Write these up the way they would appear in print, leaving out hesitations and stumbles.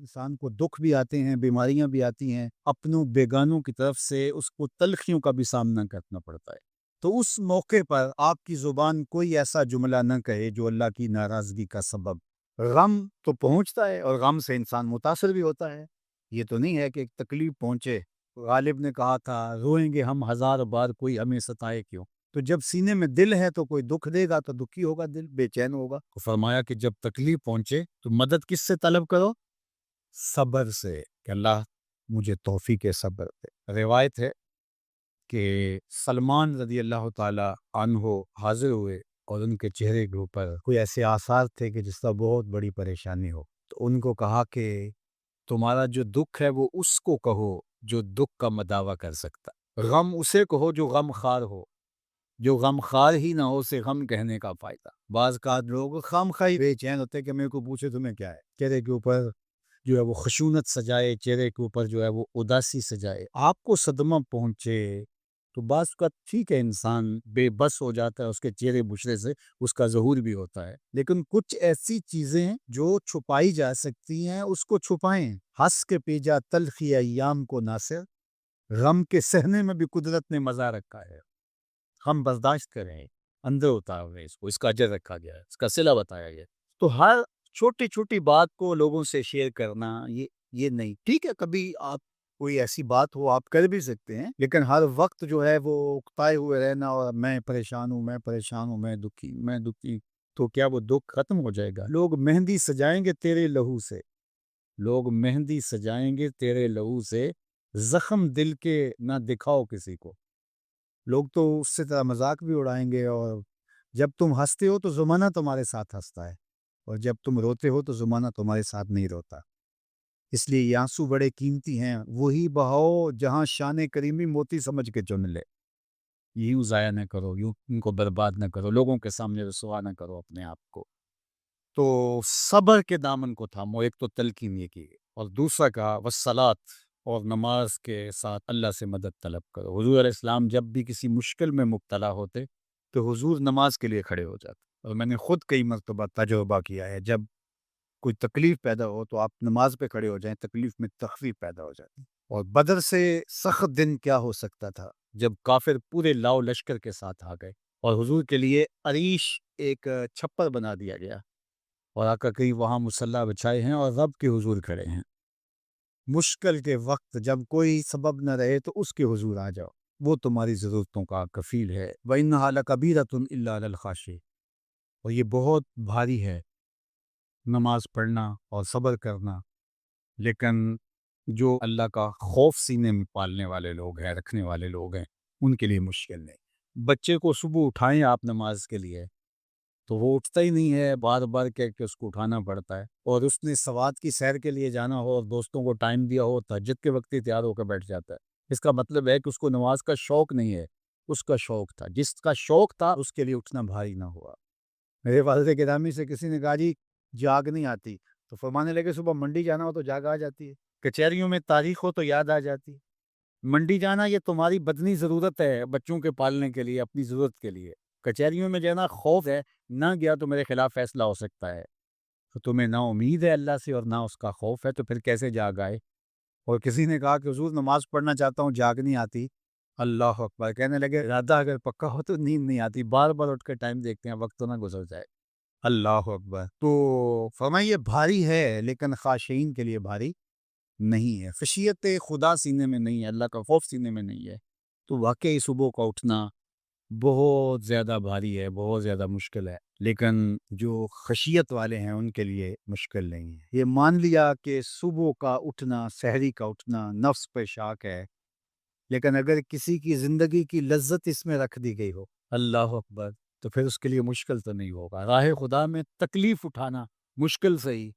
انسان کو دکھ بھی آتے ہیں، بیماریاں بھی آتی ہیں، اپنوں بیگانوں کی طرف سے اس کو تلخیوں کا بھی سامنا کرنا پڑتا ہے۔ تو اس موقع پر آپ کی زبان کوئی ایسا جملہ نہ کہے جو اللہ کی ناراضگی کا سبب۔ غم تو پہنچتا ہے اور غم سے انسان متاثر بھی ہوتا ہے۔ یہ تو نہیں ہے کہ ایک تکلیف پہنچے۔ غالب نے کہا تھا روئیں گے ہم ہزار بار کوئی ہمیں ستائے کیوں۔ تو جب سینے میں دل ہے تو کوئی دکھ دے گا تو دکھی ہوگا، دل بے چین ہوگا۔ تو فرمایا کہ جب تکلیف پہنچے تو مدد کس سے طلب کرو؟ صبر سے، کہ اللہ مجھے توفیق صبر دے۔ روایت ہے کہ سلمان رضی اللہ تعالی عنہ حاضر ہوئے اور ان کے چہرے کے اوپر کوئی ایسے آثار تھے کہ جس کا بہت بڑی پریشانی ہو۔ تو ان کو کہا کہ تمہارا جو دکھ ہے وہ اس کو کہو جو دکھ کا مداوع کر سکتا، غم اسے کہو جو غم خار ہو، جو غم خار ہی نہ ہو اسے غم کہنے کا فائدہ۔ بعض کا لوگ خام خواہ بے چین ہوتے کہ میرے کو پوچھے تمہیں کیا ہے، چہرے کے اوپر جو ہے وہ خشونت سجائے، چہرے کے اوپر جو ہے وہ اداسی سجائے۔ آپ کو صدمہ پہنچے تو بعض کا ٹھیک ہے، انسان بے بس ہو جاتا ہے، اس کے چہرے بچھڑے سے اس کا ظہور بھی ہوتا ہے، لیکن کچھ ایسی چیزیں جو چھپائی جا سکتی ہیں اس کو چھپائیں۔ ہنس کے پیجا تلخی ایام کو ناصر، غم کے سہنے میں بھی قدرت نے مزہ رکھا ہے۔ ہم برداشت کریں، اندر اتار رہے اس کا اجر رکھا گیا ہے، اس کا صلہ بتایا گیا ہے۔ تو ہر چھوٹی چھوٹی بات کو لوگوں سے شیئر کرنا یہ نہیں ٹھیک ہے۔ کبھی آپ کوئی ایسی بات ہو آپ کر بھی سکتے ہیں، لیکن ہر وقت جو ہے وہ اکتائے ہوئے رہنا اور میں پریشان ہوں، میں پریشان ہوں، میں دکھی، میں دکھی، تو کیا وہ دکھ ختم ہو جائے گا؟ لوگ مہندی سجائیں گے تیرے لہو سے، لوگ مہندی سجائیں گے تیرے لہو سے، زخم دل کے نہ دکھاؤ کسی کو۔ لوگ تو اس سے طرح مذاق بھی اڑائیں گے، اور جب تم ہنستے ہو تو زمانہ تمہارے ساتھ ہنستا ہے، اور جب تم روتے ہو تو زمانہ تمہارے ساتھ نہیں روتا۔ اس لیے یہ آنسو بڑے قیمتی ہیں، وہی بہاؤ جہاں شان کریمی موتی سمجھ کے چن لے۔ یوں ضائع نہ کرو، یوں ان کو برباد نہ کرو، لوگوں کے سامنے رسوا نہ کرو اپنے آپ کو۔ تو صبر کے دامن کو تھامو، ایک تو تلقین یہ کی، اور دوسرا کہا والصلاۃ، اور نماز کے ساتھ اللہ سے مدد طلب کرو۔ حضور علیہ السلام جب بھی کسی مشکل میں مبتلا ہوتے تو حضور نماز کے لیے کھڑے ہو جاتے، اور میں نے خود کئی مرتبہ تجربہ کیا ہے، جب کوئی تکلیف پیدا ہو تو آپ نماز پہ کھڑے ہو جائیں، تکلیف میں تخفیف پیدا ہو جاتی۔ اور بدر سے سخت دن کیا ہو سکتا تھا جب کافر پورے لاؤ لشکر کے ساتھ آ گئے، اور حضور کے لیے عریش ایک چھپر بنا دیا گیا، اور آقا کریم وہاں مصلی بچھائے ہیں اور رب کے حضور کھڑے ہیں۔ مشکل کے وقت جب کوئی سبب نہ رہے تو اس کے حضور آ جاؤ، وہ تمہاری ضرورتوں کا کفیل ہے۔ وَإِنَّهَا لَكَبِيرَةٌ إِلَّا عَلَى الْخَاشِعِينَ، اور یہ بہت بھاری ہے نماز پڑھنا اور صبر کرنا، لیکن جو اللہ کا خوف سینے میں پالنے والے لوگ ہیں، رکھنے والے لوگ ہیں، ان کے لیے مشکل نہیں۔ بچے کو صبح اٹھائیں آپ نماز کے لیے تو وہ اٹھتا ہی نہیں ہے، بار بار کہہ کے اس کو اٹھانا پڑتا ہے، اور اس نے سوات کی سیر کے لیے جانا ہو اور دوستوں کو ٹائم دیا ہو، تہجد کے وقت ہی تیار ہو کر بیٹھ جاتا ہے۔ اس کا مطلب ہے کہ اس کو نماز کا شوق نہیں ہے، اس کا شوق تھا، جس کا شوق تھا اس کے لیے اٹھنا بھاری نہ ہوا۔ میرے والد گرامی سے کسی نے کہا جی جاگ نہیں آتی، تو فرمانے لگے صبح منڈی جانا ہو تو جاگ آ جاتی ہے، کچہریوں میں تاریخ ہو تو یاد آ جاتی ہے۔ منڈی جانا یہ تمہاری بدنی ضرورت ہے بچوں کے پالنے کے لیے، اپنی ضرورت کے لیے۔ کچہریوں میں جانا خوف ہے، نہ گیا تو میرے خلاف فیصلہ ہو سکتا ہے، تو تمہیں نہ امید ہے اللہ سے اور نہ اس کا خوف ہے، تو پھر کیسے جاگ آئے؟ اور کسی نے کہا کہ حضور نماز پڑھنا چاہتا ہوں، جاگ نہیں آتی۔ اللہ اکبر، کہنے لگے ارادہ اگر پکا ہو تو نیند نہیں آتی، بار بار اٹھ کے ٹائم دیکھتے ہیں وقت تو نہ گزر جائے۔ اللہ اکبر۔ تو فرمائیے بھاری ہے لیکن خاشعین کے لیے بھاری نہیں ہے، خشیت خدا سینے میں نہیں ہے، اللہ کا خوف سینے میں نہیں ہے، تو واقعی صبح کا اٹھنا بہت زیادہ بھاری ہے، بہت زیادہ مشکل ہے، لیکن جو خشیت والے ہیں ان کے لیے مشکل نہیں ہے۔ یہ مان لیا کہ صبح کا اٹھنا، سحری کا اٹھنا نفس پہ شاک ہے، لیکن اگر کسی کی زندگی کی لذت اس میں رکھ دی گئی ہو، اللہ اکبر، تو پھر اس کے لیے مشکل تو نہیں ہوگا۔ راہ خدا میں تکلیف اٹھانا مشکل صحیح،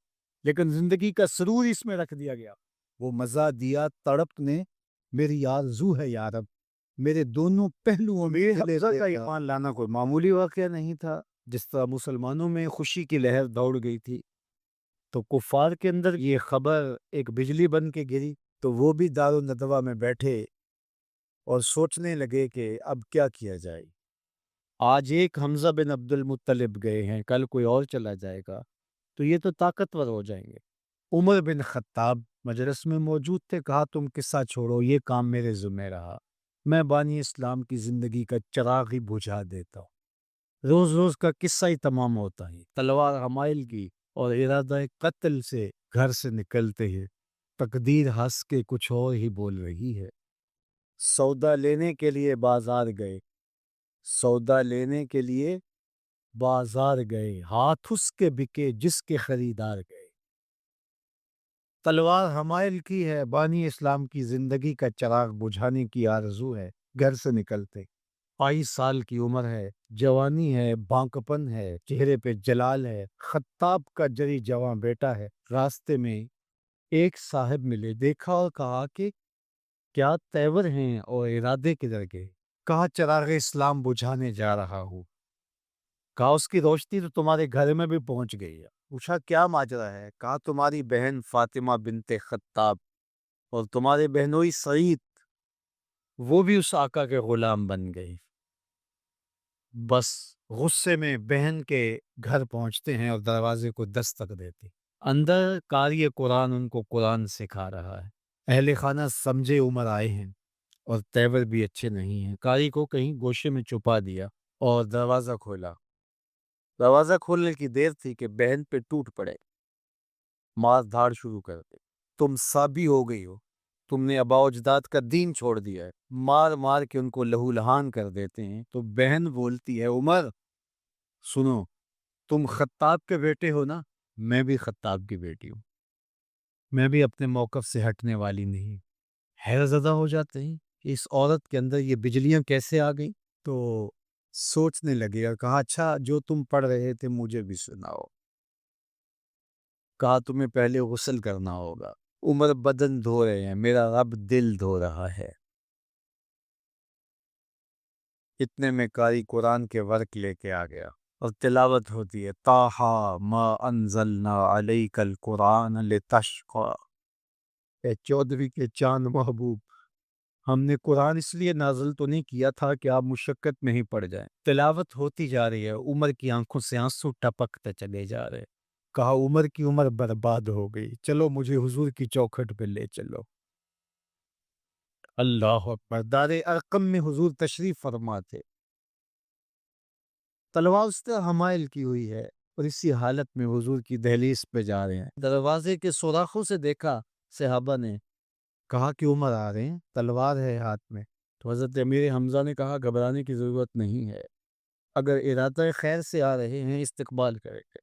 لیکن زندگی کا سرور اس میں رکھ دیا گیا، وہ مزہ دیا تڑپ نے، میری آرزو ہے یارب، میرے دونوں پہلوؤں میں حفظہ کا ایمان لانا کوئی معمولی واقعہ نہیں تھا۔ جس طرح مسلمانوں میں خوشی کی لہر دوڑ گئی تھی، تو کفار کے اندر یہ خبر ایک بجلی بن کے گری، تو وہ بھی دار الندوہ میں بیٹھے اور سوچنے لگے کہ اب کیا کیا جائے۔ آج ایک حمزہ بن عبد المطلب گئے ہیں، کل کوئی اور چلا جائے گا، تو یہ تو طاقتور ہو جائیں گے، عمر بن خطاب مجلس میں موجود تھے، کہا تم قصہ چھوڑو، یہ کام میرے ذمہ رہا، میں بانی اسلام کی زندگی کا چراغ ہی بجھا دیتا ہوں۔ روز روز کا قصہ ہی تمام ہوتا ہے، تلوار حمائل کی اور ارادہ قتل سے گھر سے نکلتے ہیں، تقدیر ہنس کے کچھ اور ہی بول رہی ہے۔ سودا لینے کے لیے بازار گئے، سودا لینے کے لیے بازار گئے، ہاتھ اس کے بکے جس کے خریدار گئے۔ تلوار حمائل کی ہے، بانی اسلام کی زندگی کا چراغ بجھانے کی آرزو ہے، گھر سے نکلتے 22 سال کی عمر ہے، جوانی ہے، بانکپن ہے، چہرے پہ جلال ہے، خطاب کا جری جواں بیٹا ہے۔ راستے میں ایک صاحب ملے، دیکھا اور کہا کہ کیا تیور ہیں اور ارادے کدھر گئے؟ کہا چراغ اسلام بجھانے جا رہا ہوں۔ کہا اس کی روشنی تو تمہارے گھر میں بھی پہنچ گئی ہے۔ پوچھا کیا ماجرا ہے؟ کہا تمہاری بہن فاطمہ بنت خطاب اور تمہارے بہنوئی سعید وہ بھی اس آقا کے غلام بن گئی۔ بس غصے میں بہن کے گھر پہنچتے ہیں اور دروازے کو دستک دیتے، اندر قاری قرآن ان کو قرآن سکھا رہا ہے۔ اہل خانہ سمجھے عمر آئے ہیں اور تیور بھی اچھے نہیں ہیں، قاری کو کہیں گوشے میں چھپا دیا اور دروازہ کھولا۔ دروازہ کھولنے کی دیر تھی کہ بہن پہ ٹوٹ پڑے، مار دھاڑ شروع کر دے۔ تم سابی ہو گئی ہو، تم نے آباء و اجداد کا دین چھوڑ دیا ہے، مار مار کے ان کو لہو لہان کر دیتے ہیں۔ تو بہن بولتی ہے عمر سنو، تم خطاب کے بیٹے ہو نا، میں بھی خطاب کی بیٹی ہوں، میں بھی اپنے موقف سے ہٹنے والی نہیں۔ حیرت زدہ ہو جاتے ہیں کہ اس عورت کے اندر یہ بجلیاں کیسے آ گئیں، تو سوچنے لگے اور کہا اچھا جو تم پڑھ رہے تھے مجھے بھی سناؤ۔ کہا تمہیں پہلے غسل کرنا ہوگا، عمر بدن دھو رہے ہیں، میرا رب دل دھو رہا ہے۔ اتنے میں قاری قرآن کے ورق لے کے آ گیا اور تلاوت ہوتی ہے، طٰہٰ ما انزلنا علیک القرآن لتشقیٰ، اے 14ویں کے چاند محبوب، ہم نے قرآن اس لیے نازل تو نہیں کیا تھا کہ آپ مشقت میں ہی پڑ جائیں۔ تلاوت ہوتی جا رہی ہے، عمر کی آنکھوں سے آنسو ٹپکتے چلے جا رہے۔ کہا عمر کی عمر برباد ہو گئی، چلو مجھے حضور کی چوکھٹ پہ لے چلو۔ اللہ اکبر، دار ارقم میں حضور تشریف فرما تھے، تلوار اس طرح حمائل کی ہوئی ہے اور اسی حالت میں حضور کی دہلیز پہ جا رہے ہیں۔ دروازے کے سوراخوں سے دیکھا صحابہ نے، کہا کہ عمر آ رہے ہیں، تلوار ہے ہاتھ میں۔ تو حضرت امیر حمزہ نے کہا گھبرانے کی ضرورت نہیں ہے، اگر ارادہ خیر سے آ رہے ہیں استقبال کریں گے،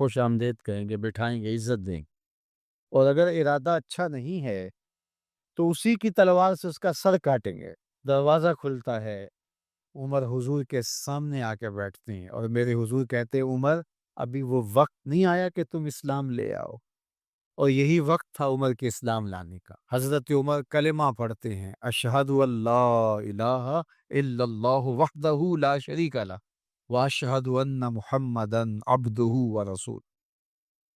خوش آمدید کہیں گے، بٹھائیں گے، عزت دیں گے، اور اگر ارادہ اچھا نہیں ہے تو اسی کی تلوار سے اس کا سر کاٹیں گے۔ دروازہ کھلتا ہے، عمر حضور کے سامنے آ کے بیٹھتے ہیں اور میرے حضور کہتے ہیں عمر ابھی وہ وقت نہیں آیا کہ تم اسلام لے آؤ، اور یہی وقت تھا عمر کے اسلام لانے کا۔ حضرت عمر کلمہ پڑھتے ہیں، اشہد اللہ الہ الا اللہ وحدہ لا شریک لہ واشہد ان محمدً عبدہ ورسولہ۔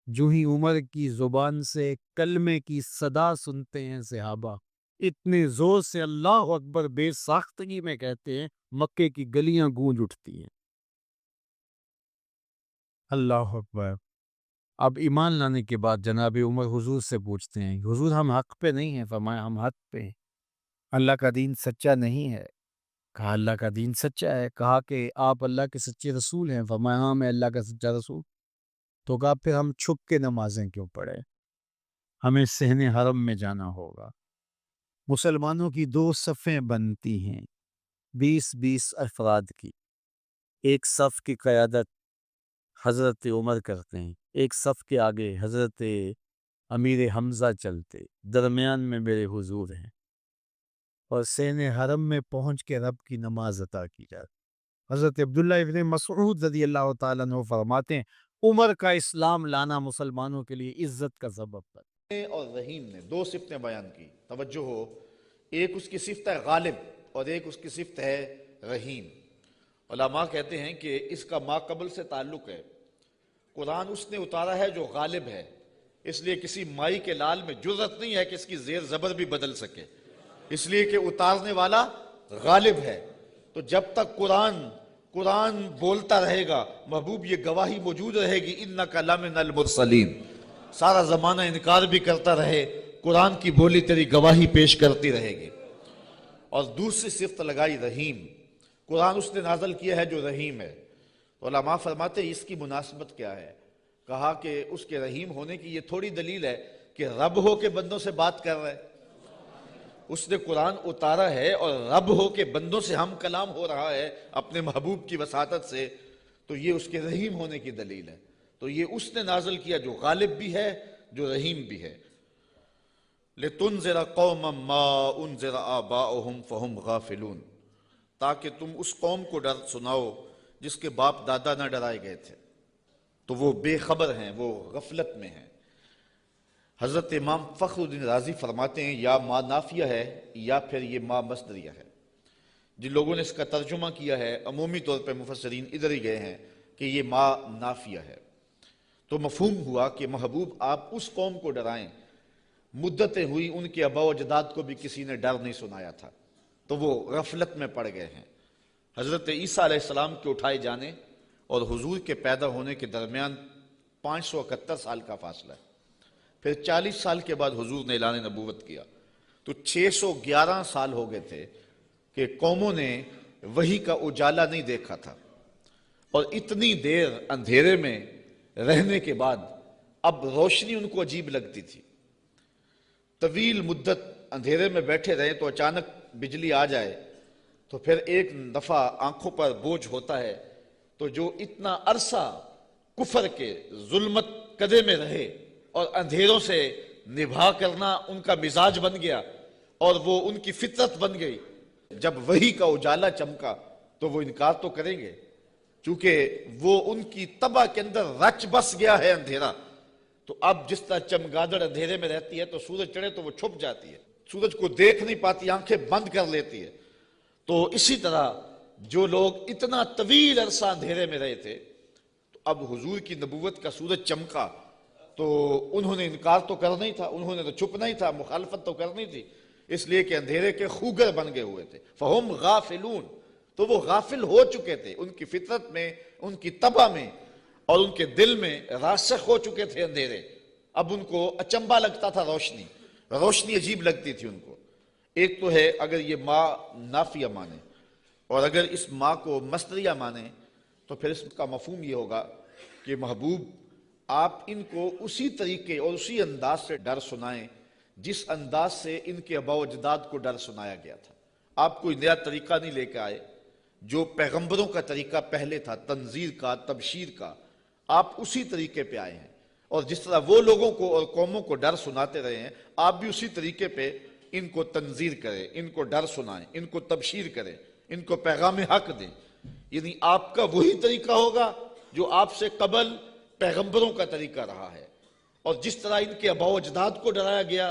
جو ہی عمر کی زبان سے کلمے کی صدا سنتے ہیں صحابہ، اتنے زور سے اللہ اکبر بے ساختگی میں کہتے ہیں، مکے کی گلیاں گونج اٹھتی ہیں۔ اللہ اکبر۔ اب ایمان لانے کے بعد جناب عمر حضور سے پوچھتے ہیں حضور ہم حق پہ نہیں ہیں؟ فرمایا ہم حق پہ ہیں، اللہ کا دین سچا نہیں ہے؟ کہا اللہ کا دین سچا ہے۔ کہا کہ آپ اللہ کے سچے رسول ہیں؟ فرمایا ہاں میں اللہ کا سچا رسول۔ تو کہا پھر ہم چھپ کے نمازیں کیوں پڑھیں؟ ہمیں صحن حرم میں جانا ہوگا۔ مسلمانوں کی 2 صفیں بنتی ہیں، 20-20 افراد کی، ایک صف کی قیادت حضرت عمر کرتے ہیں، ایک صف کے آگے حضرت امیر حمزہ چلتے، درمیان میں میرے حضور ہیں، اور صحن حرم میں پہنچ کے رب کی نماز عطا کی جاتی۔ حضرت عبداللہ ابن مسعود رضی اللہ تعالیٰ عنہ فرماتے ہیں عمر کا اسلام لانا مسلمانوں کے لیے عزت کا سبب تھا۔ اور رحیم نے 2 صفتیں بیان کی، توجہ ہو، ایک اس کی صفت ہے غالب اور ایک اس کی صفت ہے رحیم۔ علماء کہتے ہیں کہ اس کا ما قبل سے تعلق ہے، قرآن اس نے اتارا ہے جو غالب ہے، اس لیے کسی مائی کے لال میں جرأت نہیں ہے کہ اس کی زیر زبر بھی بدل سکے، اس لیے کہ اتارنے والا غالب ہے۔ تو جب تک قرآن بولتا رہے گا، محبوب یہ گواہی موجود رہے گی اِنَّكَ لَمِنَ الْمُرْسَلِينَ، سارا زمانہ انکار بھی کرتا رہے، قرآن کی بولی تیری گواہی پیش کرتی رہے گی۔ اور دوسری صفت لگائی رحیم، قرآن اس نے نازل کیا ہے جو رحیم ہے۔ علماء فرماتے ہیں اس کی مناسبت کیا ہے؟ کہا کہ اس کے رحیم ہونے کی یہ تھوڑی دلیل ہے کہ رب ہو کے بندوں سے بات کر رہا ہے، اس نے قرآن اتارا ہے اور رب ہو کے بندوں سے ہم کلام ہو رہا ہے اپنے محبوب کی وساطت سے، تو یہ اس کے رحیم ہونے کی دلیل ہے۔ تو یہ اس نے نازل کیا جو غالب بھی ہے، جو رحیم بھی ہے۔ لِتُنذِرَ قَوْمًا مَّا أُنذِرَ آبَاؤُهُمْ فَهُمْ غَافِلُونَ، تاکہ تم اس قوم کو ڈر سناؤ جس کے باپ دادا نہ ڈرائے گئے تھے، تو وہ بے خبر ہیں، وہ غفلت میں ہیں۔ حضرت امام فخر الدین رازی فرماتے ہیں یا ما نافیہ ہے یا پھر یہ ما مصدریہ ہے۔ جن لوگوں نے اس کا ترجمہ کیا ہے عمومی طور پہ مفسرین ادھر ہی گئے ہیں کہ یہ ما نافیہ ہے، تو مفہوم ہوا کہ محبوب آپ اس قوم کو ڈرائیں، مدتیں ہوئی ان کے آباء و اجداد کو بھی کسی نے ڈر نہیں سنایا تھا، تو وہ غفلت میں پڑ گئے ہیں۔ حضرت عیسیٰ علیہ السلام کے اٹھائے جانے اور حضور کے پیدا ہونے کے درمیان 571 سال کا فاصلہ ہے، پھر 40 سال کے بعد حضور نے اعلان نبوت کیا، تو 611 سال ہو گئے تھے کہ قوموں نے وحی کا اجالا نہیں دیکھا تھا، اور اتنی دیر اندھیرے میں رہنے کے بعد اب روشنی ان کو عجیب لگتی تھی۔ طویل مدت اندھیرے میں بیٹھے رہے تو اچانک بجلی آ جائے تو پھر ایک دفعہ آنکھوں پر بوجھ ہوتا ہے، تو جو اتنا عرصہ کفر کے ظلمت قدے میں رہے اور اندھیروں سے نبھا کرنا ان کا مزاج بن گیا اور وہ ان کی فطرت بن گئی، جب وحی کا اجالا چمکا تو وہ انکار تو کریں گے، چونکہ وہ ان کی طبع کے اندر رچ بس گیا ہے اندھیرا۔ تو اب جس طرح چمگادڑ اندھیرے میں رہتی ہے تو سورج چڑھے تو وہ چھپ جاتی ہے، سورج کو دیکھ نہیں پاتی، آنکھیں بند کر لیتی ہے۔ تو اسی طرح جو لوگ اتنا طویل عرصہ اندھیرے میں رہے تھے، تو اب حضور کی نبوت کا سورج چمکا تو انہوں نے انکار تو کرنا ہی تھا، انہوں نے تو چھپنا ہی تھا، مخالفت تو کرنی تھی، اس لیے کہ اندھیرے کے خوگر بن گئے ہوئے تھے۔ فہم غافلون، تو وہ غافل ہو چکے تھے، ان کی فطرت میں، ان کی طبع میں اور ان کے دل میں راسخ ہو چکے تھے اندھیرے۔ اب ان کو اچنبھا لگتا تھا روشنی، روشنی عجیب لگتی تھی ان کو۔ ایک تو ہے اگر یہ ما نافیہ مانے، اور اگر اس ما کو مصدریہ مانے تو پھر اس کا مفہوم یہ ہوگا کہ محبوب آپ ان کو اسی طریقے اور اسی انداز سے ڈر سنائیں جس انداز سے ان کے آباء و اجداد کو ڈر سنایا گیا تھا۔ آپ کوئی نیا طریقہ نہیں لے کے آئے، جو پیغمبروں کا طریقہ پہلے تھا، تنذیر کا، تبشیر کا، آپ اسی طریقے پہ آئے ہیں، اور جس طرح وہ لوگوں کو اور قوموں کو ڈر سناتے رہے ہیں، آپ بھی اسی طریقے پہ ان کو تنذیر کریں، ان کو ڈر سنائیں، ان کو تبشیر کریں، ان کو پیغام حق دیں۔ یعنی آپ کا وہی طریقہ ہوگا جو آپ سے قبل پیغمبروں کا طریقہ رہا ہے، اور جس طرح ان کے آباء و اجداد کو ڈرایا گیا،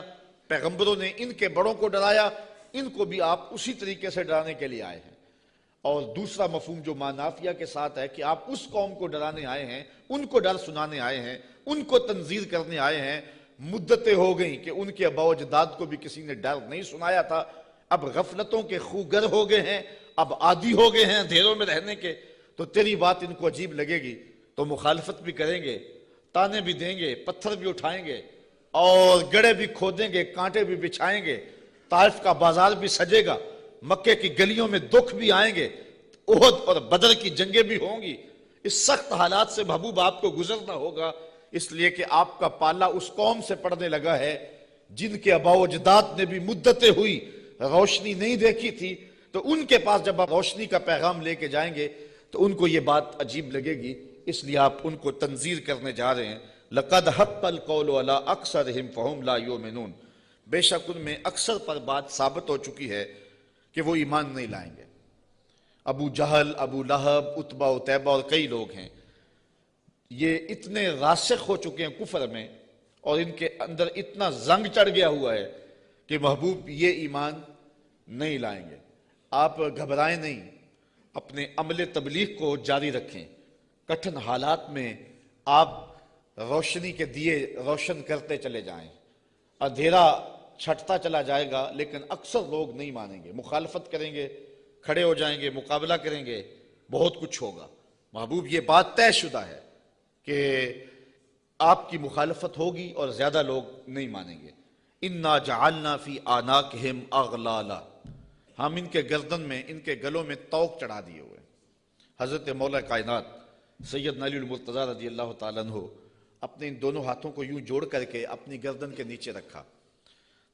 پیغمبروں نے ان کے بڑوں کو ڈرایا، ان کو بھی آپ اسی طریقے سے ڈرانے کے لیے آئے ہیں۔ اور دوسرا مفہوم جو ما نافیہ کے ساتھ ہے کہ آپ اس قوم کو ڈرانے آئے ہیں، ان کو ڈر سنانے آئے ہیں، ان کو تنذیر کرنے آئے ہیں۔ مدتیں ہو گئیں کہ ان کے آباء و اجداد کو بھی کسی نے ڈر نہیں سنایا تھا، اب غفلتوں کے خوگر ہو گئے ہیں، اب عادی ہو گئے ہیں اندھیروں میں رہنے کے، تو تیری بات ان کو عجیب لگے گی تو مخالفت بھی کریں گے، تانے بھی دیں گے، پتھر بھی اٹھائیں گے، اور گڑھے بھی کھودیں گے، کانٹے بھی بچھائیں گے، طائف کا بازار بھی سجے گا، مکے کی گلیوں میں دکھ بھی آئیں گے، احد اور بدر کی جنگیں بھی ہوں گی۔ اس سخت حالات سے محبوب آپ کو گزرنا ہوگا، اس لیے کہ آپ کا پالا اس قوم سے پڑنے لگا ہے جن کے آباء و اجداد نے بھی مدتیں ہوئی روشنی نہیں دیکھی تھی، تو ان کے پاس جب آپ روشنی کا پیغام لے کے جائیں گے تو ان کو یہ بات عجیب لگے گی، اس لیے آپ ان کو تنذیر کرنے جا رہے ہیں۔ لَقَدْ حَقَّ الْقَوْلُ عَلَىٰ أَكْثَرِهِمْ فَهُمْ لَا يُؤْمِنُونَ، بے شک ان میں اکثر پر بات ثابت ہو چکی ہے کہ وہ ایمان نہیں لائیں گے۔ ابو جہل، ابو لہب، عتبہ عتیبہ اور کئی لوگ ہیں، یہ اتنے راسخ ہو چکے ہیں کفر میں، اور ان کے اندر اتنا زنگ چڑھ گیا ہوا ہے کہ محبوب یہ ایمان نہیں لائیں گے۔ آپ گھبرائیں نہیں، اپنے عمل تبلیغ کو جاری رکھیں، کٹھن حالات میں آپ روشنی کے دیے روشن کرتے چلے جائیں، اندھیرا چھٹتا چلا جائے گا لیکن اکثر لوگ نہیں مانیں گے، مخالفت کریں گے، کھڑے ہو جائیں گے، مقابلہ کریں گے، بہت کچھ ہوگا۔ محبوب یہ بات طے شدہ ہے کہ آپ کی مخالفت ہوگی اور زیادہ لوگ نہیں مانیں گے۔ انا جعلنا فی اعناقہم اغلالا، ہم ان کے گردن میں، ان کے گلوں میں طوق چڑھا دیے ہوئے۔ حضرت مولا کائنات سیدنا علی المرتضیٰ رضی اللہ تعالیٰ عنہ اپنے ان دونوں ہاتھوں کو یوں جوڑ کر کے اپنی گردن کے نیچے رکھا،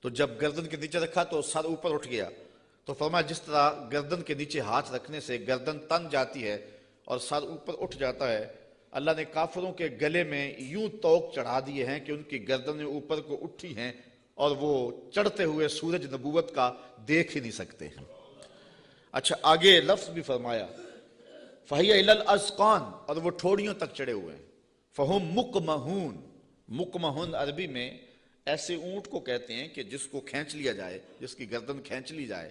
تو جب گردن کے نیچے رکھا تو سر اوپر اٹھ گیا، تو فرمایا جس طرح گردن کے نیچے ہاتھ رکھنے سے گردن تن جاتی ہے اور سر اوپر اٹھ جاتا ہے، اللہ نے کافروں کے گلے میں یوں طوق چڑھا دیے ہیں کہ ان کی گردنیں اوپر کو اٹھی ہیں اور وہ چڑھتے ہوئے سورج نبوت کا دیکھ ہی نہیں سکتے ہیں۔ اچھا آگے لفظ بھی فرمایا فَهِيَ إِلَى الْأَذْقَانِ، اور وہ ٹھوڑیوں تک چڑھے ہوئے ہیں۔ فَهُمْ مُقْمَحُونَ، مقمحون عربی میں ایسے اونٹ کو کہتے ہیں کہ جس کو کھینچ لیا جائے، جس کی گردن کھینچ لی جائے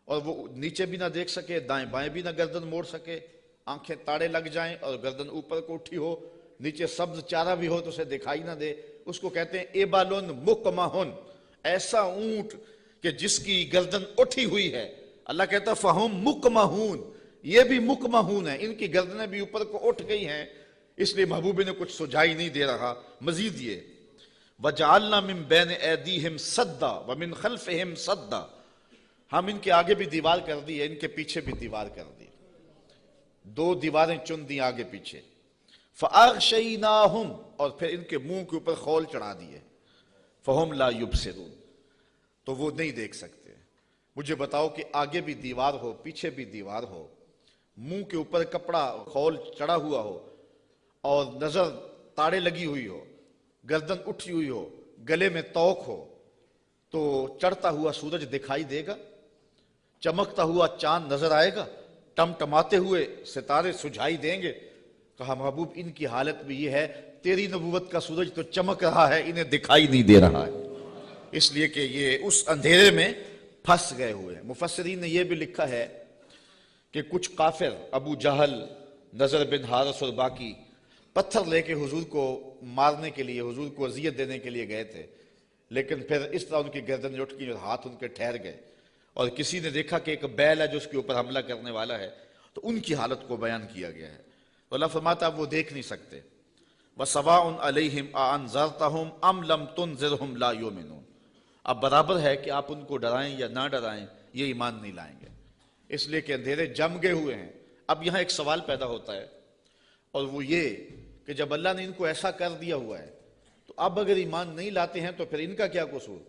اور وہ نیچے بھی نہ دیکھ سکے، دائیں بائیں بھی نہ گردن موڑ سکے، آنکھیں تاڑے لگ جائیں اور گردن اوپر کو اٹھی ہو، نیچے سبز چارہ بھی ہو تو اسے دکھائی نہ دے، اس کو کہتے ہیں ایبالن مقمحن، ایسا اونٹ کہ جس کی گردن اٹھی ہوئی ہے۔ اللہ کہتا ہے فہم مقمحون، یہ بھی مقمحون ہیں، ان کی گردنیں بھی اوپر کو اٹھ گئی ہیں، اس لیے محبوب نے کچھ سجائی نہیں دے رہا۔ مزید یہ وَجَعَلْنَا مِن بَيْنِ أَيْدِيهِمْ صَدًّا وَمِن خَلْفِهِمْ صَدًّا، ہم ان کے آگے بھی دیوار کر دی ہے، ان کے پیچھے بھی دیوار کر دی، دو دیواریں چن دی آگے پیچھے۔ فَأَغْشَيْنَاهُمْ، اور پھر ان کے منہ کے اوپر خول چڑھا دیے، فَهُمْ لَا يُبْصِرُونَ، تو وہ نہیں دیکھ سکتے۔ مجھے بتاؤ کہ آگے بھی دیوار ہو، پیچھے بھی دیوار ہو، منہ کے اوپر کپڑا خول چڑھا ہوا ہو اور نظر تاڑے لگی ہوئی ہو، گردن اٹھی ہوئی ہو، گلے میں طوق ہو، تو چڑھتا ہوا سورج دکھائی دے گا؟ چمکتا ہوا چاند نظر آئے گا؟ ٹمٹماتے ہوئے ستارے سجھائی دیں گے؟ کہا محبوب ان کی حالت بھی یہ ہے، تیری نبوت کا سورج تو چمک رہا ہے، انہیں دکھائی نہیں دے رہا ہے، اس لیے کہ یہ اس اندھیرے میں پھنس گئے ہوئے ہیں۔ مفسرین نے یہ بھی لکھا ہے کہ کچھ کافر ابو جہل، نضر بن حارث اور باقی پتھر لے کے حضور کو مارنے کے لیے، حضور کو اذیت دینے کے لیے گئے تھے، لیکن پھر اس طرح ان کی گردن اٹھ گئی اور ہاتھ ان کے ٹھہر گئے، اور کسی نے دیکھا کہ ایک بیل ہے جو اس کے اوپر حملہ کرنے والا ہے، تو ان کی حالت کو بیان کیا گیا ہے۔ تو اللہ فرماتا اب وہ دیکھ نہیں سکتے۔ وَسَوَاءٌ عَلَيْهِمْ أَأَنذَرْتَهُمْ أَمْ لَمْ تُنذِرْهُمْ لَا يُؤْمِنُونَ، اب برابر ہے کہ آپ ان کو ڈرائیں یا نہ ڈرائیں، یہ ایمان نہیں لائیں گے، اس لیے کہ اندھیرے جم گئے ہوئے ہیں۔ اب یہاں ایک سوال پیدا ہوتا ہے، اور وہ یہ کہ جب اللہ نے ان کو ایسا کر دیا ہوا ہے تو اب اگر ایمان نہیں لاتے ہیں تو پھر ان کا کیا قصور؟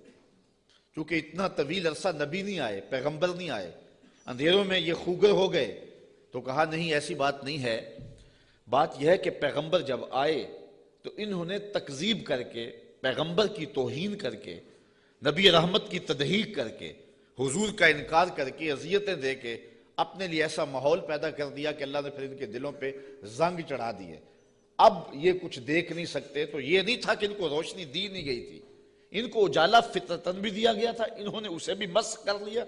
چونکہ اتنا طویل عرصہ نبی نہیں آئے، پیغمبر نہیں آئے، اندھیروں میں یہ خوگر ہو گئے، تو کہا نہیں ایسی بات نہیں ہے، بات یہ ہے کہ پیغمبر جب آئے تو انہوں نے تکذیب کر کے، پیغمبر کی توہین کر کے، نبی رحمت کی تضحیق کر کے، حضور کا انکار کر کے، اذیتیں دے کے اپنے لیے ایسا ماحول پیدا کر دیا کہ اللہ نے پھر ان کے دلوں پہ زنگ چڑھا دیے۔ اب یہ کچھ دیکھ نہیں سکتے، تو یہ نہیں تھا کہ ان کو روشنی دی نہیں گئی تھی، ان کو اجالا فطرتاً بھی دیا گیا تھا، انہوں نے اسے بھی مسخ کر لیا،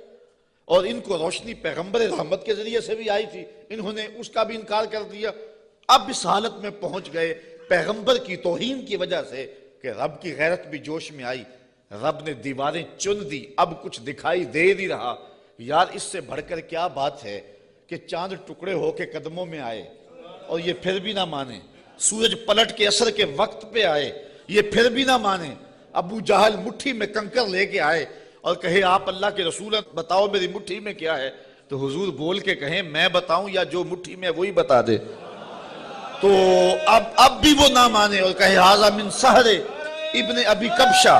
اور ان کو روشنی پیغمبر رحمت کے ذریعے سے بھی آئی تھی، انہوں نے اس کا بھی انکار کر دیا۔ اب اس حالت میں پہنچ گئے پیغمبر کی توہین کی وجہ سے کہ رب کی غیرت بھی جوش میں آئی، رب نے دیواریں چن دی، اب کچھ دکھائی دے نہیں رہا۔ یار اس سے بڑھ کر کیا بات ہے کہ چاند ٹکڑے ہو کے قدموں میں آئے اور یہ پھر بھی نہ مانے، سورج پلٹ کے عصر کے وقت پہ آئے، یہ پھر بھی نہ مانے، ابو جہل مٹھی میں کنکر لے کے آئے اور کہے آپ اللہ کے رسول ہیں، بتاؤ میری مٹھی میں کیا ہے، تو حضور بول کے کہیں میں بتاؤں یا جو مٹھی میں وہی بتا دے، تو اب بھی وہ نہ مانے اور کہے ھذا من سحر ابن ابی کبشہ،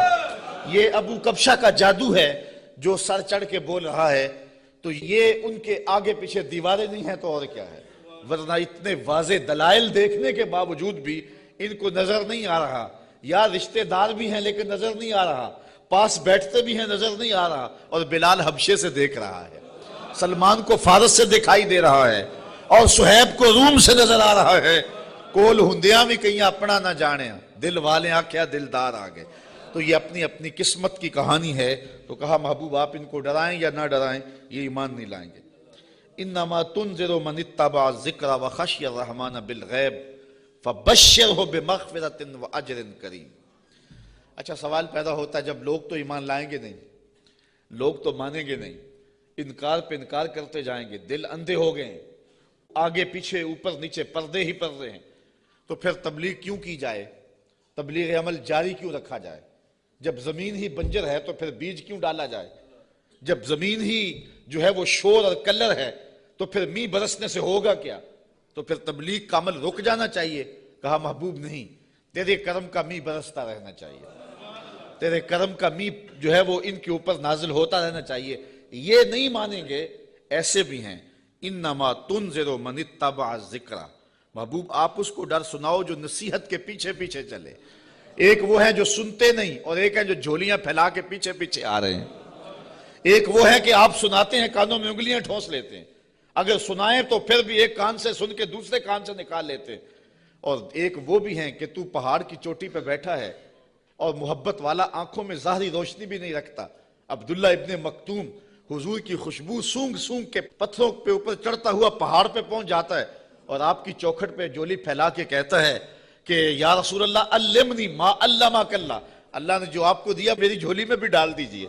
یہ ابو کبشہ کا جادو ہے جو سر چڑھ کے بول رہا ہے۔ تو یہ ان کے آگے پیچھے دیواریں نہیں ہیں تو اور کیا ہے، ورنہ اتنے واضح دلائل دیکھنے کے باوجود بھی ان کو نظر نہیں آ رہا، یا رشتہ دار بھی ہیں لیکن نظر نہیں آ رہا، پاس بیٹھتے بھی ہیں نظر نہیں آ رہا، اور بلال حبشے سے دیکھ رہا ہے، سلمان کو فارس سے دکھائی دے رہا ہے، اور صہیب کو روم سے نظر آ رہا ہے، کول ہندیاں بھی کہیں اپنا نہ جانے، دل والے آکھیا دلدار آگے۔ تو یہ اپنی اپنی قسمت کی کہانی ہے، تو کہا محبوب آپ ان کو ڈرائیں یا نہ ڈرائیں یہ ایمان نہیں لائیں گے۔ انما تنذر من اتبع الذکر وخشی الرحمن بالغیب فبشرہ بمغفرۃ واجر کریم۔ اچھا سوال پیدا ہوتا ہے جب لوگ تو ایمان لائیں گے نہیں، لوگ تو مانیں گے نہیں، انکار پہ انکار کرتے جائیں گے، دل اندھے ہو گئے ہیں، آگے پیچھے اوپر نیچے پردے ہی پردے ہیں، تو پھر تبلیغ کیوں کی جائے؟ تبلیغ عمل جاری کیوں رکھا جائے؟ جب زمین ہی بنجر ہے تو پھر بیج کیوں ڈالا جائے؟ جب زمین ہی جو ہے وہ شور اور کلر ہے تو پھر می برسنے سے ہوگا کیا؟ تو پھر تبلیغ کا عمل رک جانا چاہیے۔ کہا محبوب نہیں، تیرے کرم کا می برستا رہنا چاہیے، تیرے کرم کا می جو ہے وہ ان کے اوپر نازل ہوتا رہنا چاہیے۔ یہ نہیں مانیں گے، ایسے بھی ہیں۔ انما تنذر من اتبع الذکر، محبوب آپ اس کو ڈر سناؤ جو نصیحت کے پیچھے پیچھے چلے۔ ایک وہ ہے جو سنتے نہیں، اور ایک ہے جو جھولیاں پھیلا کے پیچھے پیچھے آ رہے ہیں۔ ایک وہ ہے کہ آپ سناتے ہیں، کانوں میں انگلیاں ٹھونس لیتے ہیں، اگر سنائیں تو پھر بھی ایک کان سے سن کے دوسرے کان سے نکال لیتے ہیں۔ اور ایک وہ بھی ہیں کہ تو پہاڑ کی چوٹی پہ بیٹھا ہے اور محبت والا، آنکھوں میں ظاہری روشنی بھی نہیں رکھتا۔ عبداللہ ابن مکتوم حضور کی خوشبو سونگ سونگ کے پتھروں پہ اوپر چڑھتا ہوا پہاڑ پہ پہنچ جاتا ہے اور آپ کی چوکھٹ پہ جولی پھیلا کے کہتا ہے کہ یا رسول اللہ علمنی ما علمک اللہ، اللہ نے جو آپ کو دیا میری جھولی میں بھی ڈال دیجئے۔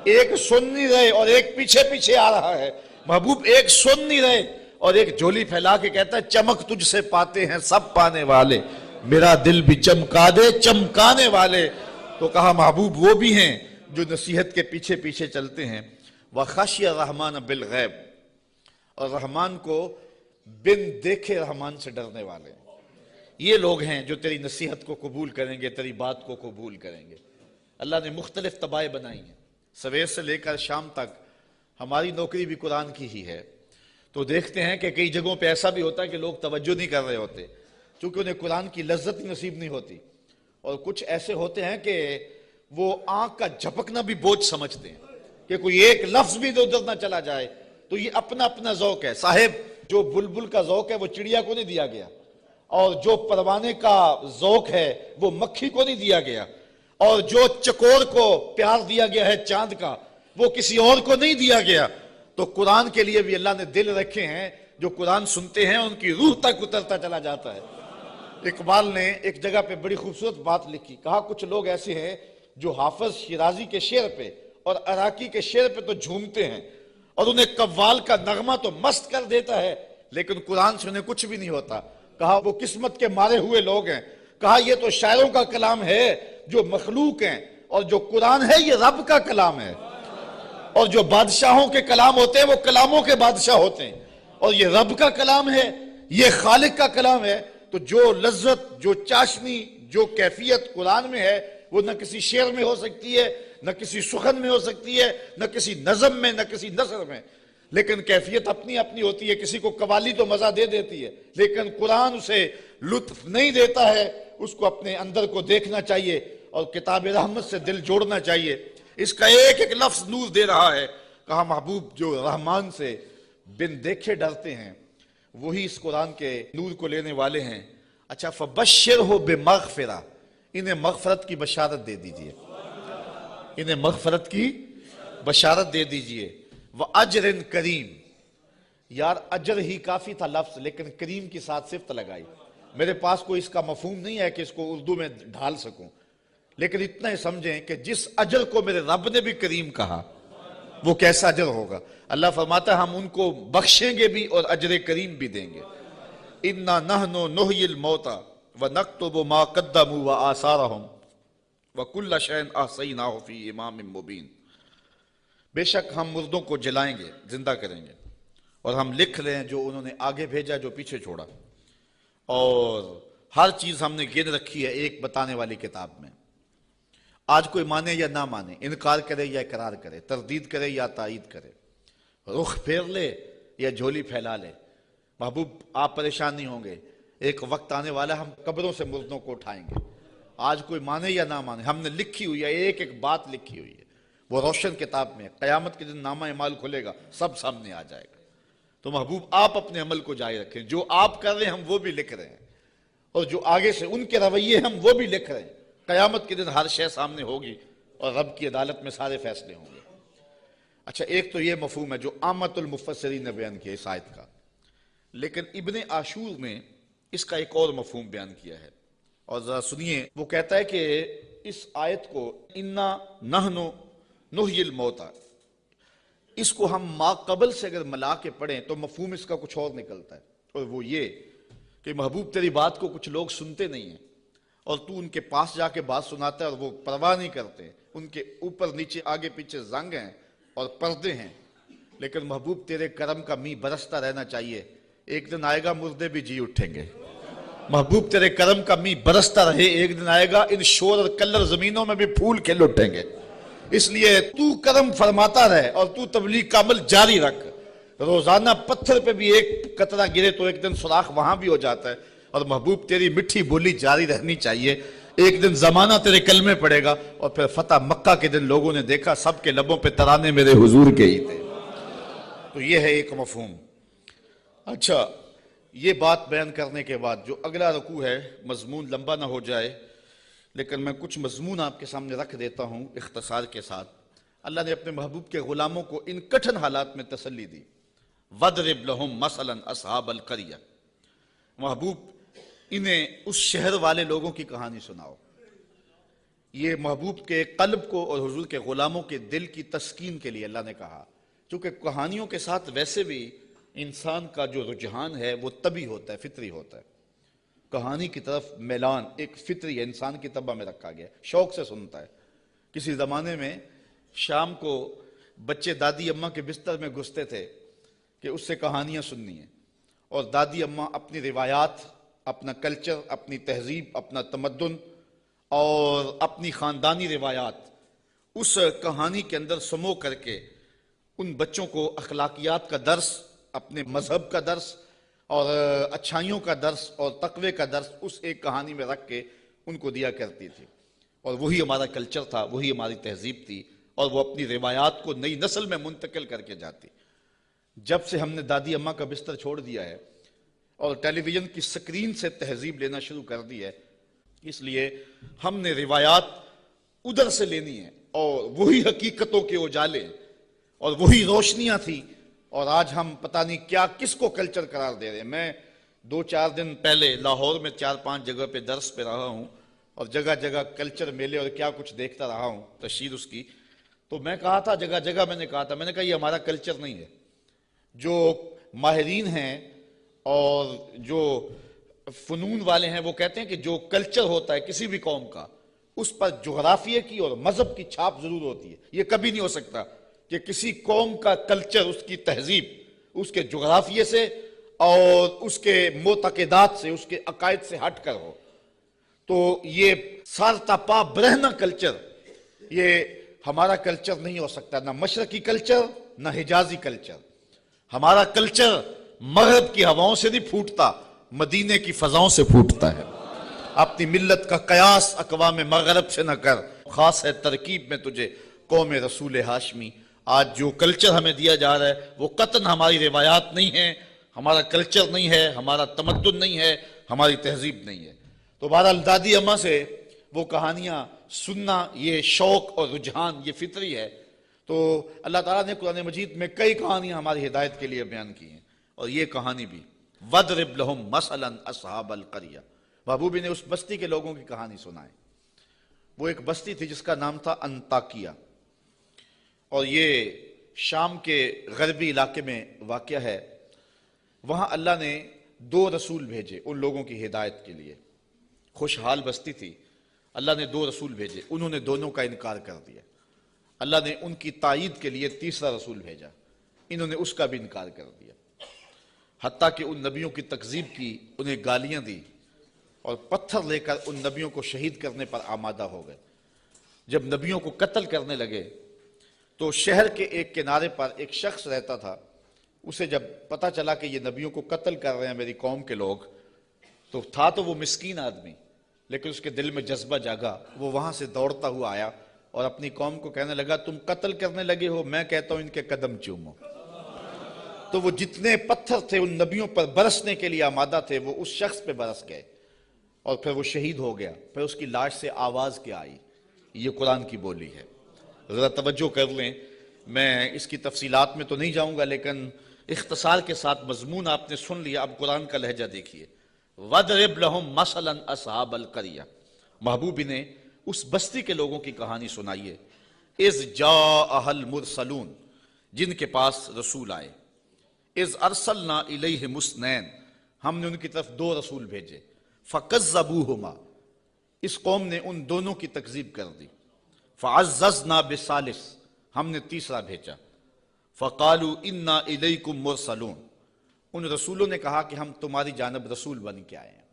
ایک سن نہیں رہے اور ایک پیچھے پیچھے آ رہا ہے۔ محبوب ایک سن نہیں رہے اور ایک جھولی پھیلا کے کہتا ہے چمک تجھ سے پاتے ہیں سب پانے والے، میرا دل بھی چمکا دے چمکانے والے۔ تو کہا محبوب وہ بھی ہیں جو نصیحت کے پیچھے پیچھے چلتے ہیں۔ وَخَشْيَ الرَّحْمَنَ بِالْغَيْبِ، اور رحمان کو بن دیکھے رحمان سے ڈرنے والے۔ یہ لوگ ہیں جو تیری نصیحت کو قبول کریں گے، تیری بات کو قبول کریں گے۔ اللہ نے مختلف طبائع بنائی ہیں، سویر سے لے کر شام تک۔ ہماری نوکری بھی قرآن کی ہی ہے، تو دیکھتے ہیں کہ کئی جگہوں پہ ایسا بھی ہوتا ہے کہ لوگ توجہ نہیں کر رہے ہوتے چونکہ انہیں قرآن کی لذت ہی نصیب نہیں ہوتی، اور کچھ ایسے ہوتے ہیں کہ وہ آنکھ کا جھپکنا بھی بوجھ سمجھتے ہیں کہ کوئی ایک لفظ بھی ادھر نہ چلا جائے۔ تو یہ اپنا اپنا ذوق ہے صاحب، جو بلبل کا ذوق ہے وہ چڑیا کو نہیں دیا گیا، اور جو پروانے کا ذوق ہے وہ مکھی کو نہیں دیا گیا، اور جو چکور کو پیار دیا گیا ہے چاند کا وہ کسی اور کو نہیں دیا گیا۔ تو قرآن کے لیے بھی اللہ نے دل رکھے ہیں، جو قرآن سنتے ہیں ان کی روح تک اترتا چلا جاتا ہے۔ اقبال نے ایک جگہ پہ بڑی خوبصورت بات لکھی، کہا کچھ لوگ ایسے ہیں جو حافظ شیرازی کے شعر پہ اور عراقی کے شعر پہ تو جھومتے ہیں اور انہیں قوال کا نغمہ تو مست کر دیتا ہے، لیکن قرآن سے انہیں کچھ بھی نہیں ہوتا۔ کہا وہ قسمت کے مارے ہوئے لوگ ہیں۔ کہا یہ تو شاعروں کا کلام ہے جو مخلوق ہیں، اور جو قرآن ہے یہ رب کا کلام ہے، اور جو بادشاہوں کے کلام ہوتے ہیں وہ کلاموں کے بادشاہ ہوتے ہیں، اور یہ رب کا کلام ہے، یہ خالق کا کلام ہے۔ تو جو لذت، جو چاشنی، جو کیفیت قرآن میں ہے وہ نہ کسی شعر میں ہو سکتی ہے، نہ کسی سخن میں ہو سکتی ہے، نہ کسی نظم میں، نہ کسی نثر میں، لیکن کیفیت اپنی اپنی ہوتی ہے۔ کسی کو قوالی تو مزہ دے دیتی ہے، لیکن قرآن اسے لطف نہیں دیتا ہے، اس کو اپنے اندر کو دیکھنا چاہیے اور کتاب رحمت سے دل جوڑنا چاہیے۔ اس کا ایک ایک لفظ نور دے رہا ہے۔ کہا محبوب جو رحمان سے بن دیکھے ڈرتے ہیں وہی اس قرآن کے نور کو لینے والے ہیں۔ اچھا فبشرہ بمغفرہ، انہیں مغفرت کی بشارت دے دیجئے، انہیں مغفرت کی بشارت دے دیجئے۔ وَأَجْرٍ کریم، یار اجر ہی کافی تھا لفظ، لیکن کریم کی ساتھ صفت لگائی۔ میرے پاس کوئی اس کا مفہوم نہیں ہے کہ اس کو اردو میں ڈھال سکوں، لیکن اتنا ہی سمجھیں کہ جس اجر کو میرے رب نے بھی کریم کہا وہ کیسا اجر ہوگا۔ اللہ فرماتا ہے ہم ان کو بخشیں گے بھی اور اجر کریم بھی دیں گے۔ اِنَّا نَحْنُ نُحْيِي الْمَوْتَى وَنَكْتُبُ مَا قَدَّمُوا وَآثَارَهُمْ وَكُلَّ شَيْءٍ أَحْصَيْنَاهُ فِي إِمَامٍ مُبِينٍ، بے شک ہم مردوں کو جلائیں گے، زندہ کریں گے، اور ہم لکھ لیں جو انہوں نے آگے بھیجا، جو پیچھے چھوڑا، اور ہر چیز ہم نے گن رکھی ہے ایک بتانے والی کتاب میں۔ آج کوئی مانے یا نہ مانے، انکار کرے یا اقرار کرے، تردید کرے یا تائید کرے، رخ پھیر لے یا جھولی پھیلا لے، محبوب آپ پریشان نہیں ہوں گے۔ ایک وقت آنے والا ہم قبروں سے مردوں کو اٹھائیں گے۔ آج کوئی مانے یا نہ مانے، ہم نے لکھی ہوئی ہے، ایک ایک بات لکھی ہوئی ہے، وہ روشن کتاب میں۔ قیامت کے دن نامہ اعمال کھلے گا، سب سامنے آ جائے گا۔ تو محبوب آپ اپنے عمل کو جاری رکھیں، جو آپ کر رہے ہیں ہم وہ بھی لکھ رہے ہیں، اور جو آگے سے ان کے رویے ہم وہ بھی لکھ رہے ہیں۔ قیامت کے دن ہر شے سامنے ہوگی اور رب کی عدالت میں سارے فیصلے ہوں گے۔ اچھا ایک تو یہ مفہوم ہے جو عامت المفسرین نے بیان کیا اس آیت کا، لیکن ابن عاشور میں اس کا ایک اور مفہوم بیان کیا ہے، اور ذرا سنیے۔ وہ کہتا ہے کہ اس آیت کو اِنَّا نَحْنُ نُحْيِي الْمَوْتَى، اس کو ہم ما قبل سے اگر ملا کے پڑھیں تو مفہوم اس کا کچھ اور نکلتا ہے، اور وہ یہ کہ محبوب تیری بات کو کچھ لوگ سنتے نہیں ہیں، اور تو ان کے پاس جا کے بات سناتا ہے اور وہ پرواہ نہیں کرتے، ان کے اوپر نیچے آگے پیچھے زنگ ہیں اور پردے ہیں، لیکن محبوب تیرے کرم کا می برستا رہنا چاہیے، ایک دن آئے گا مردے بھی جی اٹھیں گے۔ محبوب تیرے کرم کا می برستا رہے، ایک دن آئے گا ان شور اور کلر زمینوں میں بھی پھول کھل اٹھیں گے۔ اس لیے تو کرم فرماتا رہے اور تو تبلیغ کا عمل جاری رکھ، روزانہ پتھر پہ بھی ایک قطرہ گرے تو ایک دن سوراخ وہاں بھی ہو جاتا ہے، اور محبوب تیری مٹھی بولی جاری رہنی چاہیے، ایک دن زمانہ تیرے کلمے پڑے گا۔ اور پھر فتح مکہ کے دن لوگوں نے دیکھا سب کے لبوں پہ ترانے میرے حضور کے ہی تھے۔ تو یہ ہے ایک مفہوم۔ اچھا، یہ بات بیان کرنے کے بعد جو اگلا رکوع ہے، مضمون لمبا نہ ہو جائے لیکن میں کچھ مضمون آپ کے سامنے رکھ دیتا ہوں اختصار کے ساتھ۔ اللہ نے اپنے محبوب کے غلاموں کو ان کٹھن حالات میں تسلی دی۔ وَضْرِبْ لَهُمْ مَثَلًا أَصْحَابَ الْقَرْيَةِ، محبوب انہیں اس شہر والے لوگوں کی کہانی سناؤ۔ یہ محبوب کے قلب کو اور حضور کے غلاموں کے دل کی تسکین کے لیے اللہ نے کہا، چونکہ کہانیوں کے ساتھ ویسے بھی انسان کا جو رجحان ہے وہ طبعی ہوتا ہے، فطری ہوتا ہے۔ کہانی کی طرف میلان ایک فطری ہے، انسان کی طبع میں رکھا گیا، شوق سے سنتا ہے۔ کسی زمانے میں شام کو بچے دادی اماں کے بستر میں گھستے تھے کہ اس سے کہانیاں سننی ہیں، اور دادی اماں اپنی روایات، اپنا کلچر، اپنی تہذیب، اپنا تمدن اور اپنی خاندانی روایات اس کہانی کے اندر سمو کر کے ان بچوں کو اخلاقیات کا درس، اپنے مذہب کا درس اور اچھائیوں کا درس اور تقوی کا درس اس ایک کہانی میں رکھ کے ان کو دیا کرتی تھی، اور وہی ہمارا کلچر تھا، وہی ہماری تہذیب تھی، اور وہ اپنی روایات کو نئی نسل میں منتقل کر کے جاتی۔ جب سے ہم نے دادی اماں کا بستر چھوڑ دیا ہے اور ٹیلی ویژن کی سکرین سے تہذیب لینا شروع کر دی ہے، اس لیے ہم نے روایات ادھر سے لینی ہے، اور وہی حقیقتوں کے اجالے اور وہی روشنیاں تھی، اور آج ہم پتہ نہیں کیا کس کو کلچر قرار دے رہے ہیں۔ میں 2-4 دن پہلے لاہور میں 4-5 جگہ پہ درس پہ رہا ہوں، اور جگہ جگہ کلچر میلے اور کیا کچھ دیکھتا رہا ہوں، تشہیر اس کی۔ تو میں کہا تھا، جگہ جگہ میں نے کہا یہ ہمارا کلچر نہیں ہے۔ جو ماہرین ہیں اور جو فنون والے ہیں وہ کہتے ہیں کہ جو کلچر ہوتا ہے کسی بھی قوم کا، اس پر جغرافیے کی اور مذہب کی چھاپ ضرور ہوتی ہے۔ یہ کبھی نہیں ہو سکتا کہ کسی قوم کا کلچر، اس کی تہذیب، اس کے جغرافیے سے اور اس کے معتقدات سے، اس کے عقائد سے ہٹ کر ہو۔ تو یہ سارتا پا برہنہ کلچر، یہ ہمارا کلچر نہیں ہو سکتا، نہ مشرقی کلچر نہ حجازی کلچر۔ ہمارا کلچر مغرب کی ہواؤں سے نہیں پھوٹتا، مدینے کی فضاؤں سے پھوٹتا ہے۔ اپنی ملت کا قیاس اقوام مغرب سے نہ کر، خاص ہے ترکیب میں تجھے قوم رسول ہاشمی۔ آج جو کلچر ہمیں دیا جا رہا ہے وہ قطعاً ہماری روایات نہیں ہیں، ہمارا کلچر نہیں ہے، ہمارا تمدن نہیں ہے، ہماری تہذیب نہیں ہے۔ تو بہرحال دادی اماں سے وہ کہانیاں سننا، یہ شوق اور رجحان یہ فطری ہے۔ تو اللہ تعالیٰ نے قرآن مجید میں کئی کہانیاں ہماری ہدایت کے لیے بیان کی ہیں، اور یہ کہانی بھی وَضْرِبْ لَهُمْ مَثَلًا أَصْحَابَ الْقَرْيَةِ، محبوبی نے اس بستی کے لوگوں کی کہانی سنائے۔ وہ ایک بستی تھی جس کا نام تھا انطاکیہ، اور یہ شام کے غربی علاقے میں واقع ہے۔ وہاں اللہ نے 2 رسول بھیجے ان لوگوں کی ہدایت کے لیے۔ خوشحال بستی تھی، اللہ نے 2 رسول بھیجے، انہوں نے دونوں کا انکار کر دیا۔ اللہ نے ان کی تائید کے لیے تیسرا رسول بھیجا، انہوں نے اس کا بھی انکار کر دیا، حتیٰ کہ ان نبیوں کی تکذیب کی، انہیں گالیاں دی، اور پتھر لے کر ان نبیوں کو شہید کرنے پر آمادہ ہو گئے۔ جب نبیوں کو قتل کرنے لگے تو شہر کے ایک کنارے پر ایک شخص رہتا تھا، اسے جب پتہ چلا کہ یہ نبیوں کو قتل کر رہے ہیں میری قوم کے لوگ، تو تھا تو وہ مسکین آدمی، لیکن اس کے دل میں جذبہ جاگا، وہ وہاں سے دوڑتا ہوا آیا اور اپنی قوم کو کہنے لگا تم قتل کرنے لگے ہو، میں کہتا ہوں ان کے قدم چومو۔ تو وہ جتنے پتھر تھے ان نبیوں پر برسنے کے لیے آمادہ تھے وہ اس شخص پہ برس گئے، اور پھر وہ شہید ہو گیا۔ پھر اس کی لاش سے آواز کیا آئی، یہ قرآن کی بولی ہے۔ ذرا توجہ کر لیں، میں اس کی تفصیلات میں تو نہیں جاؤں گا، لیکن اختصار کے ساتھ مضمون آپ نے سن لیا۔ اب قرآن کا لہجہ دیکھیے، وَضْرِبْ لَهُمْ مَثَلًا أَصْحَابَ الْقَرْيَةِ، محبوب نے اس بستی کے لوگوں کی کہانی سنائیے۔ اِذْ جَاءَهَا الْمُرْسَلُونَ، جن کے پاس رسول آئے۔ اِذْ أَرْسَلْنَا إِلَيْهِمُ اثْنَيْنِ، ہم نے ان کی طرف 2 رسول بھیجے۔ فَكَذَّبُوهُمَا، اس قوم نے ان دونوں کی تکذیب کر دی. فعززنا بثالث، ہم نے تیسرا بھیجا. فقالوا انا الیکم مرسلون، ان رسولوں نے کہا کہ ہم تمہاری جانب رسول بن کے آئے ہیں.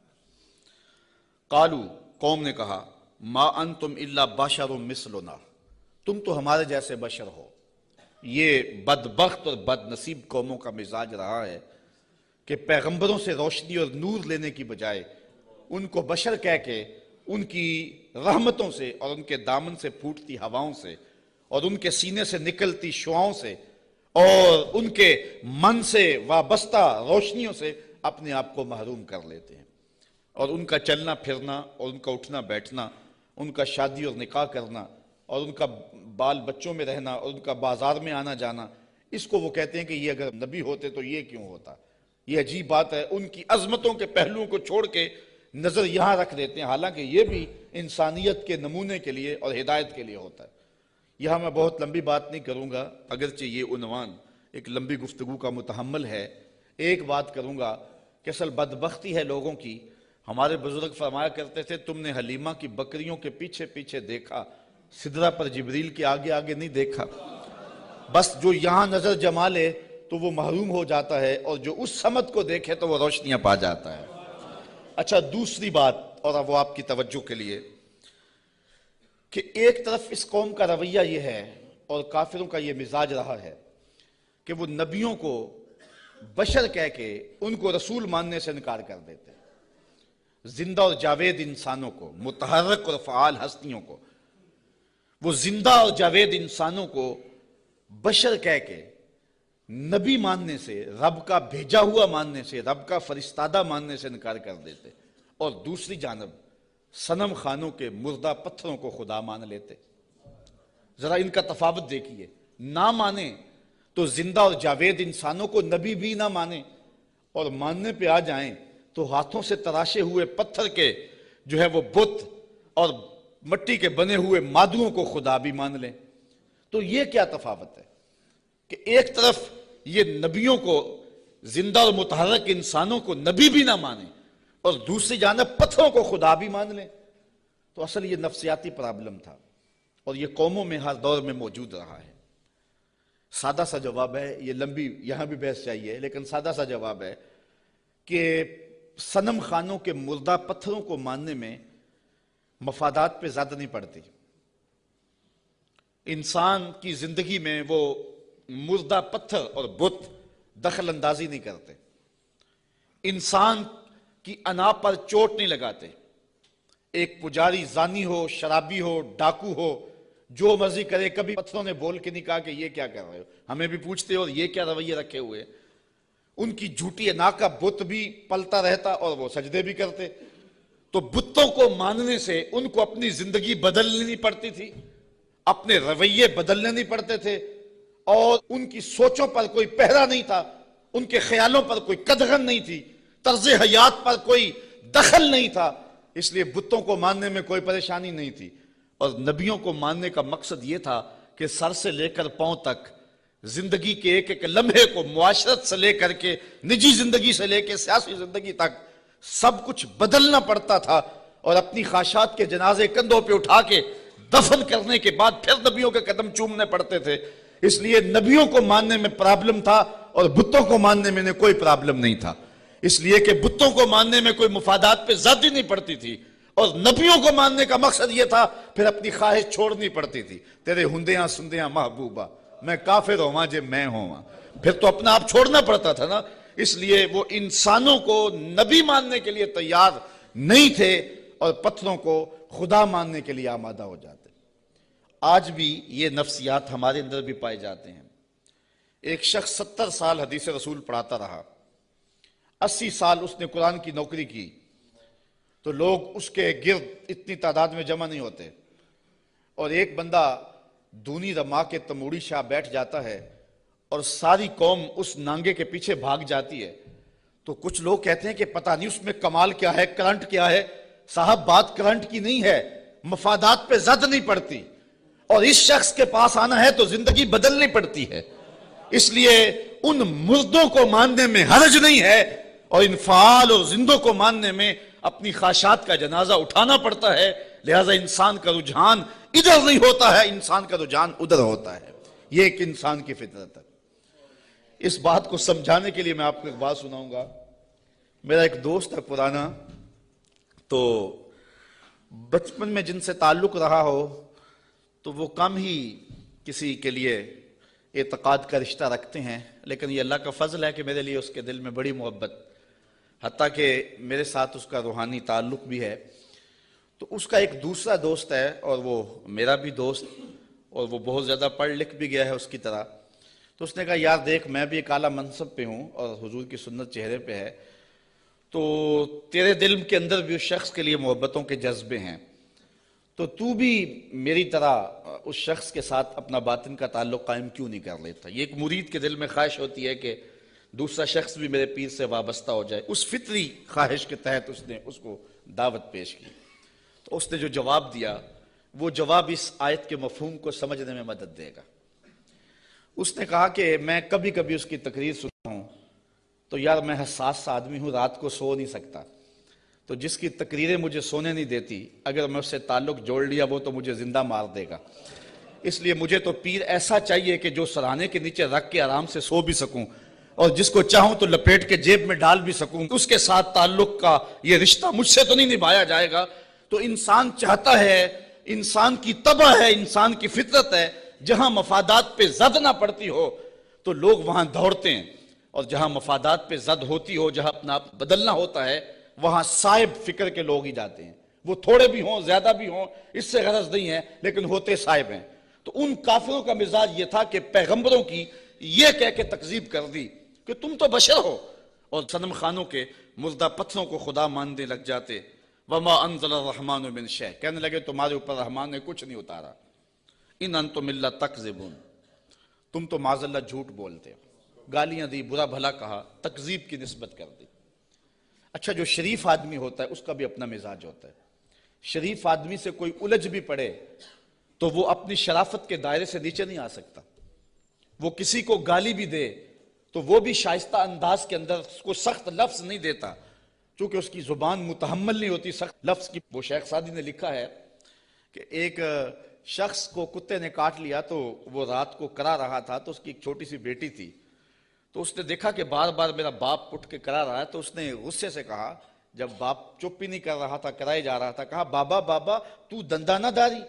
قالوا، قوم نے کہا، ما انتم الا بشر مثلنا، تم تو ہمارے جیسے بشر ہو. یہ بدبخت اور بد نصیب قوموں کا مزاج رہا ہے کہ پیغمبروں سے روشنی اور نور لینے کی بجائے ان کو بشر کہہ کے ان کی رحمتوں سے اور ان کے دامن سے پھوٹتی ہواؤں سے اور ان کے سینے سے نکلتی شعاؤں سے اور ان کے من سے وابستہ روشنیوں سے اپنے آپ کو محروم کر لیتے ہیں. اور ان کا چلنا پھرنا اور ان کا اٹھنا بیٹھنا، ان کا شادی اور نکاح کرنا اور ان کا بال بچوں میں رہنا اور ان کا بازار میں آنا جانا، اس کو وہ کہتے ہیں کہ یہ اگر نبی ہوتے تو یہ کیوں ہوتا. یہ عجیب بات ہے، ان کی عظمتوں کے پہلوؤں کو چھوڑ کے نظر یہاں رکھ دیتے ہیں، حالانکہ یہ بھی انسانیت کے نمونے کے لیے اور ہدایت کے لیے ہوتا ہے. یہاں میں بہت لمبی بات نہیں کروں گا، اگرچہ یہ عنوان ایک لمبی گفتگو کا متحمل ہے. ایک بات کروں گا کہ اصل بدبختی ہے لوگوں کی. ہمارے بزرگ فرمایا کرتے تھے، تم نے حلیمہ کی بکریوں کے پیچھے پیچھے دیکھا، سدرہ پر جبریل کے آگے آگے نہیں دیکھا. بس جو یہاں نظر جما لے تو وہ محروم ہو جاتا ہے، اور جو اس سمت کو دیکھے تو وہ روشنیاں پا جاتا ہے. اچھا، دوسری بات، اور اب وہ آپ کی توجہ کے لیے، کہ ایک طرف اس قوم کا رویہ یہ ہے اور کافروں کا یہ مزاج رہا ہے کہ وہ نبیوں کو بشر کہہ کے ان کو رسول ماننے سے انکار کر دیتے ہیں. زندہ اور جاوید انسانوں کو، متحرک اور فعال ہستیوں کو، وہ زندہ اور جاوید انسانوں کو بشر کہہ کے نبی ماننے سے، رب کا بھیجا ہوا ماننے سے، رب کا فرستادہ ماننے سے انکار کر دیتے، اور دوسری جانب صنم خانوں کے مردہ پتھروں کو خدا مان لیتے. ذرا ان کا تفاوت دیکھیے. نہ مانے تو زندہ اور جاوید انسانوں کو نبی بھی نہ مانے، اور ماننے پہ آ جائیں تو ہاتھوں سے تراشے ہوئے پتھر کے جو ہے وہ بت اور مٹی کے بنے ہوئے مادوؤں کو خدا بھی مان لیں. تو یہ کیا تفاوت ہے کہ ایک طرف یہ نبیوں کو، زندہ اور متحرک انسانوں کو نبی بھی نہ مانے، اور دوسری جانب پتھروں کو خدا بھی مان لیں. تو اصل یہ نفسیاتی پرابلم تھا، اور یہ قوموں میں ہر دور میں موجود رہا ہے. سادہ سا جواب ہے، یہ لمبی یہاں بھی بحث چاہیے، لیکن سادہ سا جواب ہے کہ صنم خانوں کے مردہ پتھروں کو ماننے میں مفادات پہ زیادہ نہیں پڑتی. انسان کی زندگی میں وہ مردہ پتھر اور بت دخل اندازی نہیں کرتے، انسان کی انا پر چوٹ نہیں لگاتے. ایک پجاری زانی ہو، شرابی ہو، ڈاکو ہو، جو مرضی کرے، کبھی پتھروں نے بول کے نہیں کہا کہ یہ کیا کر رہے ہو. ہمیں بھی پوچھتے اور یہ کیا رویے رکھے ہوئے. ان کی جھوٹی انا کا بت بھی پلتا رہتا اور وہ سجدے بھی کرتے. تو بتوں کو ماننے سے ان کو اپنی زندگی بدلنی نہیں پڑتی تھی، اپنے رویے بدلنے نہیں پڑتے تھے، اور ان کی سوچوں پر کوئی پہرا نہیں تھا، ان کے خیالوں پر کوئی قدغن نہیں تھی، طرز حیات پر کوئی دخل نہیں تھا. اس لیے بتوں کو ماننے میں کوئی پریشانی نہیں تھی. اور نبیوں کو ماننے کا مقصد یہ تھا کہ سر سے لے کر پاؤں تک زندگی کے ایک ایک لمحے کو، معاشرت سے لے کر کے نجی زندگی سے لے کے سیاسی زندگی تک سب کچھ بدلنا پڑتا تھا، اور اپنی خواہشات کے جنازے کندھوں پہ اٹھا کے دفن کرنے کے بعد پھر نبیوں کے قدم چومنے پڑتے تھے. اس لیے نبیوں کو ماننے میں پرابلم تھا اور بتوں کو ماننے میں کوئی پرابلم نہیں تھا، اس لیے کہ بتوں کو ماننے میں کوئی مفادات پہ زیادتی نہیں پڑتی تھی، اور نبیوں کو ماننے کا مقصد یہ تھا پھر اپنی خواہش چھوڑنی پڑتی تھی. تیرے ہندیاں سندیاں محبوبہ، میں کافر ہوا جے میں ہوا، پھر تو اپنا آپ چھوڑنا پڑتا تھا نا. اس لیے وہ انسانوں کو نبی ماننے کے لیے تیار نہیں تھے اور پتھروں کو خدا ماننے کے لیے آمادہ ہو جاتے. آج بھی یہ نفسیات ہمارے اندر بھی پائے جاتے ہیں. ایک شخص 70 سال حدیث رسول پڑھاتا رہا، 80 سال اس نے قرآن کی نوکری کی، تو لوگ اس کے گرد اتنی تعداد میں جمع نہیں ہوتے، اور ایک بندہ دونی رما کے تموڑی شاہ بیٹھ جاتا ہے اور ساری قوم اس نانگے کے پیچھے بھاگ جاتی ہے. تو کچھ لوگ کہتے ہیں کہ پتہ نہیں اس میں کمال کیا ہے، کرنٹ کیا ہے. صاحب بات کرنٹ کی نہیں ہے، مفادات پہ زد نہیں پڑتی، اور اس شخص کے پاس آنا ہے تو زندگی بدلنی پڑتی ہے. اس لیے ان مردوں کو ماننے میں حرج نہیں ہے، اور ان فعال اور زندوں کو ماننے میں اپنی خواہشات کا جنازہ اٹھانا پڑتا ہے، لہذا انسان کا رجحان ادھر نہیں ہوتا ہے، انسان کا رجحان ادھر ہوتا ہے۔ یہ ایک انسان کی فطرت ہے۔ اس بات کو سمجھانے کے لیے میں آپ کو ایک بات سناؤں گا۔ میرا ایک دوست ہے پرانا، تو بچپن میں جن سے تعلق رہا ہو تو وہ کم ہی کسی کے لیے اعتقاد کا رشتہ رکھتے ہیں، لیکن یہ اللہ کا فضل ہے کہ میرے لیے اس کے دل میں بڑی محبت، حتیٰ کہ میرے ساتھ اس کا روحانی تعلق بھی ہے۔ تو اس کا ایک دوسرا دوست ہے اور وہ میرا بھی دوست، اور وہ بہت زیادہ پڑھ لکھ بھی گیا ہے اس کی طرح۔ تو اس نے کہا یار دیکھ، میں بھی ایک اعلیٰ منصب پہ ہوں اور حضور کی سنت چہرے پہ ہے، تو تیرے دل کے اندر بھی اس شخص کے لیے محبتوں کے جذبے ہیں، تو بھی میری طرح اس شخص کے ساتھ اپنا باطن کا تعلق قائم کیوں نہیں کر لیتا؟ یہ ایک مرید کے دل میں خواہش ہوتی ہے کہ دوسرا شخص بھی میرے پیر سے وابستہ ہو جائے۔ اس فطری خواہش کے تحت اس نے اس کو دعوت پیش کی۔ تو اس نے جو جواب دیا، وہ جواب اس آیت کے مفہوم کو سمجھنے میں مدد دے گا۔ اس نے کہا کہ میں کبھی کبھی اس کی تقریر سنتا ہوں تو یار میں حساس سا آدمی ہوں، رات کو سو نہیں سکتا، تو جس کی تقریریں مجھے سونے نہیں دیتی، اگر میں اس سے تعلق جوڑ لیا وہ تو مجھے زندہ مار دے گا، اس لیے مجھے تو پیر ایسا چاہیے کہ جو سراہنے کے نیچے رکھ کے آرام سے سو بھی سکوں، اور جس کو چاہوں تو لپیٹ کے جیب میں ڈال بھی سکوں، اس کے ساتھ تعلق کا یہ رشتہ مجھ سے تو نہیں نبھایا جائے گا۔ تو انسان چاہتا ہے، انسان کی طبع ہے، انسان کی فطرت ہے، جہاں مفادات پہ زد نہ پڑتی ہو تو لوگ وہاں دوڑتے ہیں، اور جہاں مفادات پہ زد ہوتی ہو، جہاں اپنا آپ بدلنا ہوتا ہے، وہاں صائب فکر کے لوگ ہی جاتے ہیں۔ وہ تھوڑے بھی ہوں، زیادہ بھی ہوں، اس سے غرض نہیں ہے، لیکن ہوتے صائب ہیں۔ تو ان کافروں کا مزاج یہ تھا کہ پیغمبروں کی یہ کہہ کے تکذیب کر دی کہ تم تو بشر ہو، اور صنم خانوں کے مردہ پتھروں کو خدا ماننے لگ جاتے۔ وما انزل الرحمن من شیء، کہنے لگے تمہارے اوپر رحمان نے کچھ نہیں اتارا۔ ان انتم الا تکذبون، تم تو معاذ اللہ جھوٹ بولتے ہو۔ گالیاں دی، برا بھلا کہا، تکذیب کی نسبت کر دی۔ اچھا، جو شریف آدمی ہوتا ہے اس کا بھی اپنا مزاج ہوتا ہے۔ شریف آدمی سے کوئی الجھ بھی پڑے تو وہ اپنی شرافت کے دائرے سے نیچے نہیں آ سکتا۔ وہ کسی کو گالی بھی دے تو وہ بھی شائستہ انداز کے اندر اس کو سخت لفظ نہیں دیتا، چونکہ اس کی زبان متحمل نہیں ہوتی سخت لفظ کی۔ وہ شیخ سعدی نے لکھا ہے کہ ایک شخص کو کتے نے کاٹ لیا، تو وہ رات کو کرا رہا تھا، تو اس کی ایک چھوٹی سی بیٹی تھی، تو اس نے دیکھا کہ بار بار میرا باپ اٹھ کے کرا رہا ہے، تو اس نے غصے سے کہا، جب باپ چپ ہی نہیں کر رہا تھا، کرائے جا رہا تھا، کہا بابا بابا تو دندہ نہ داری،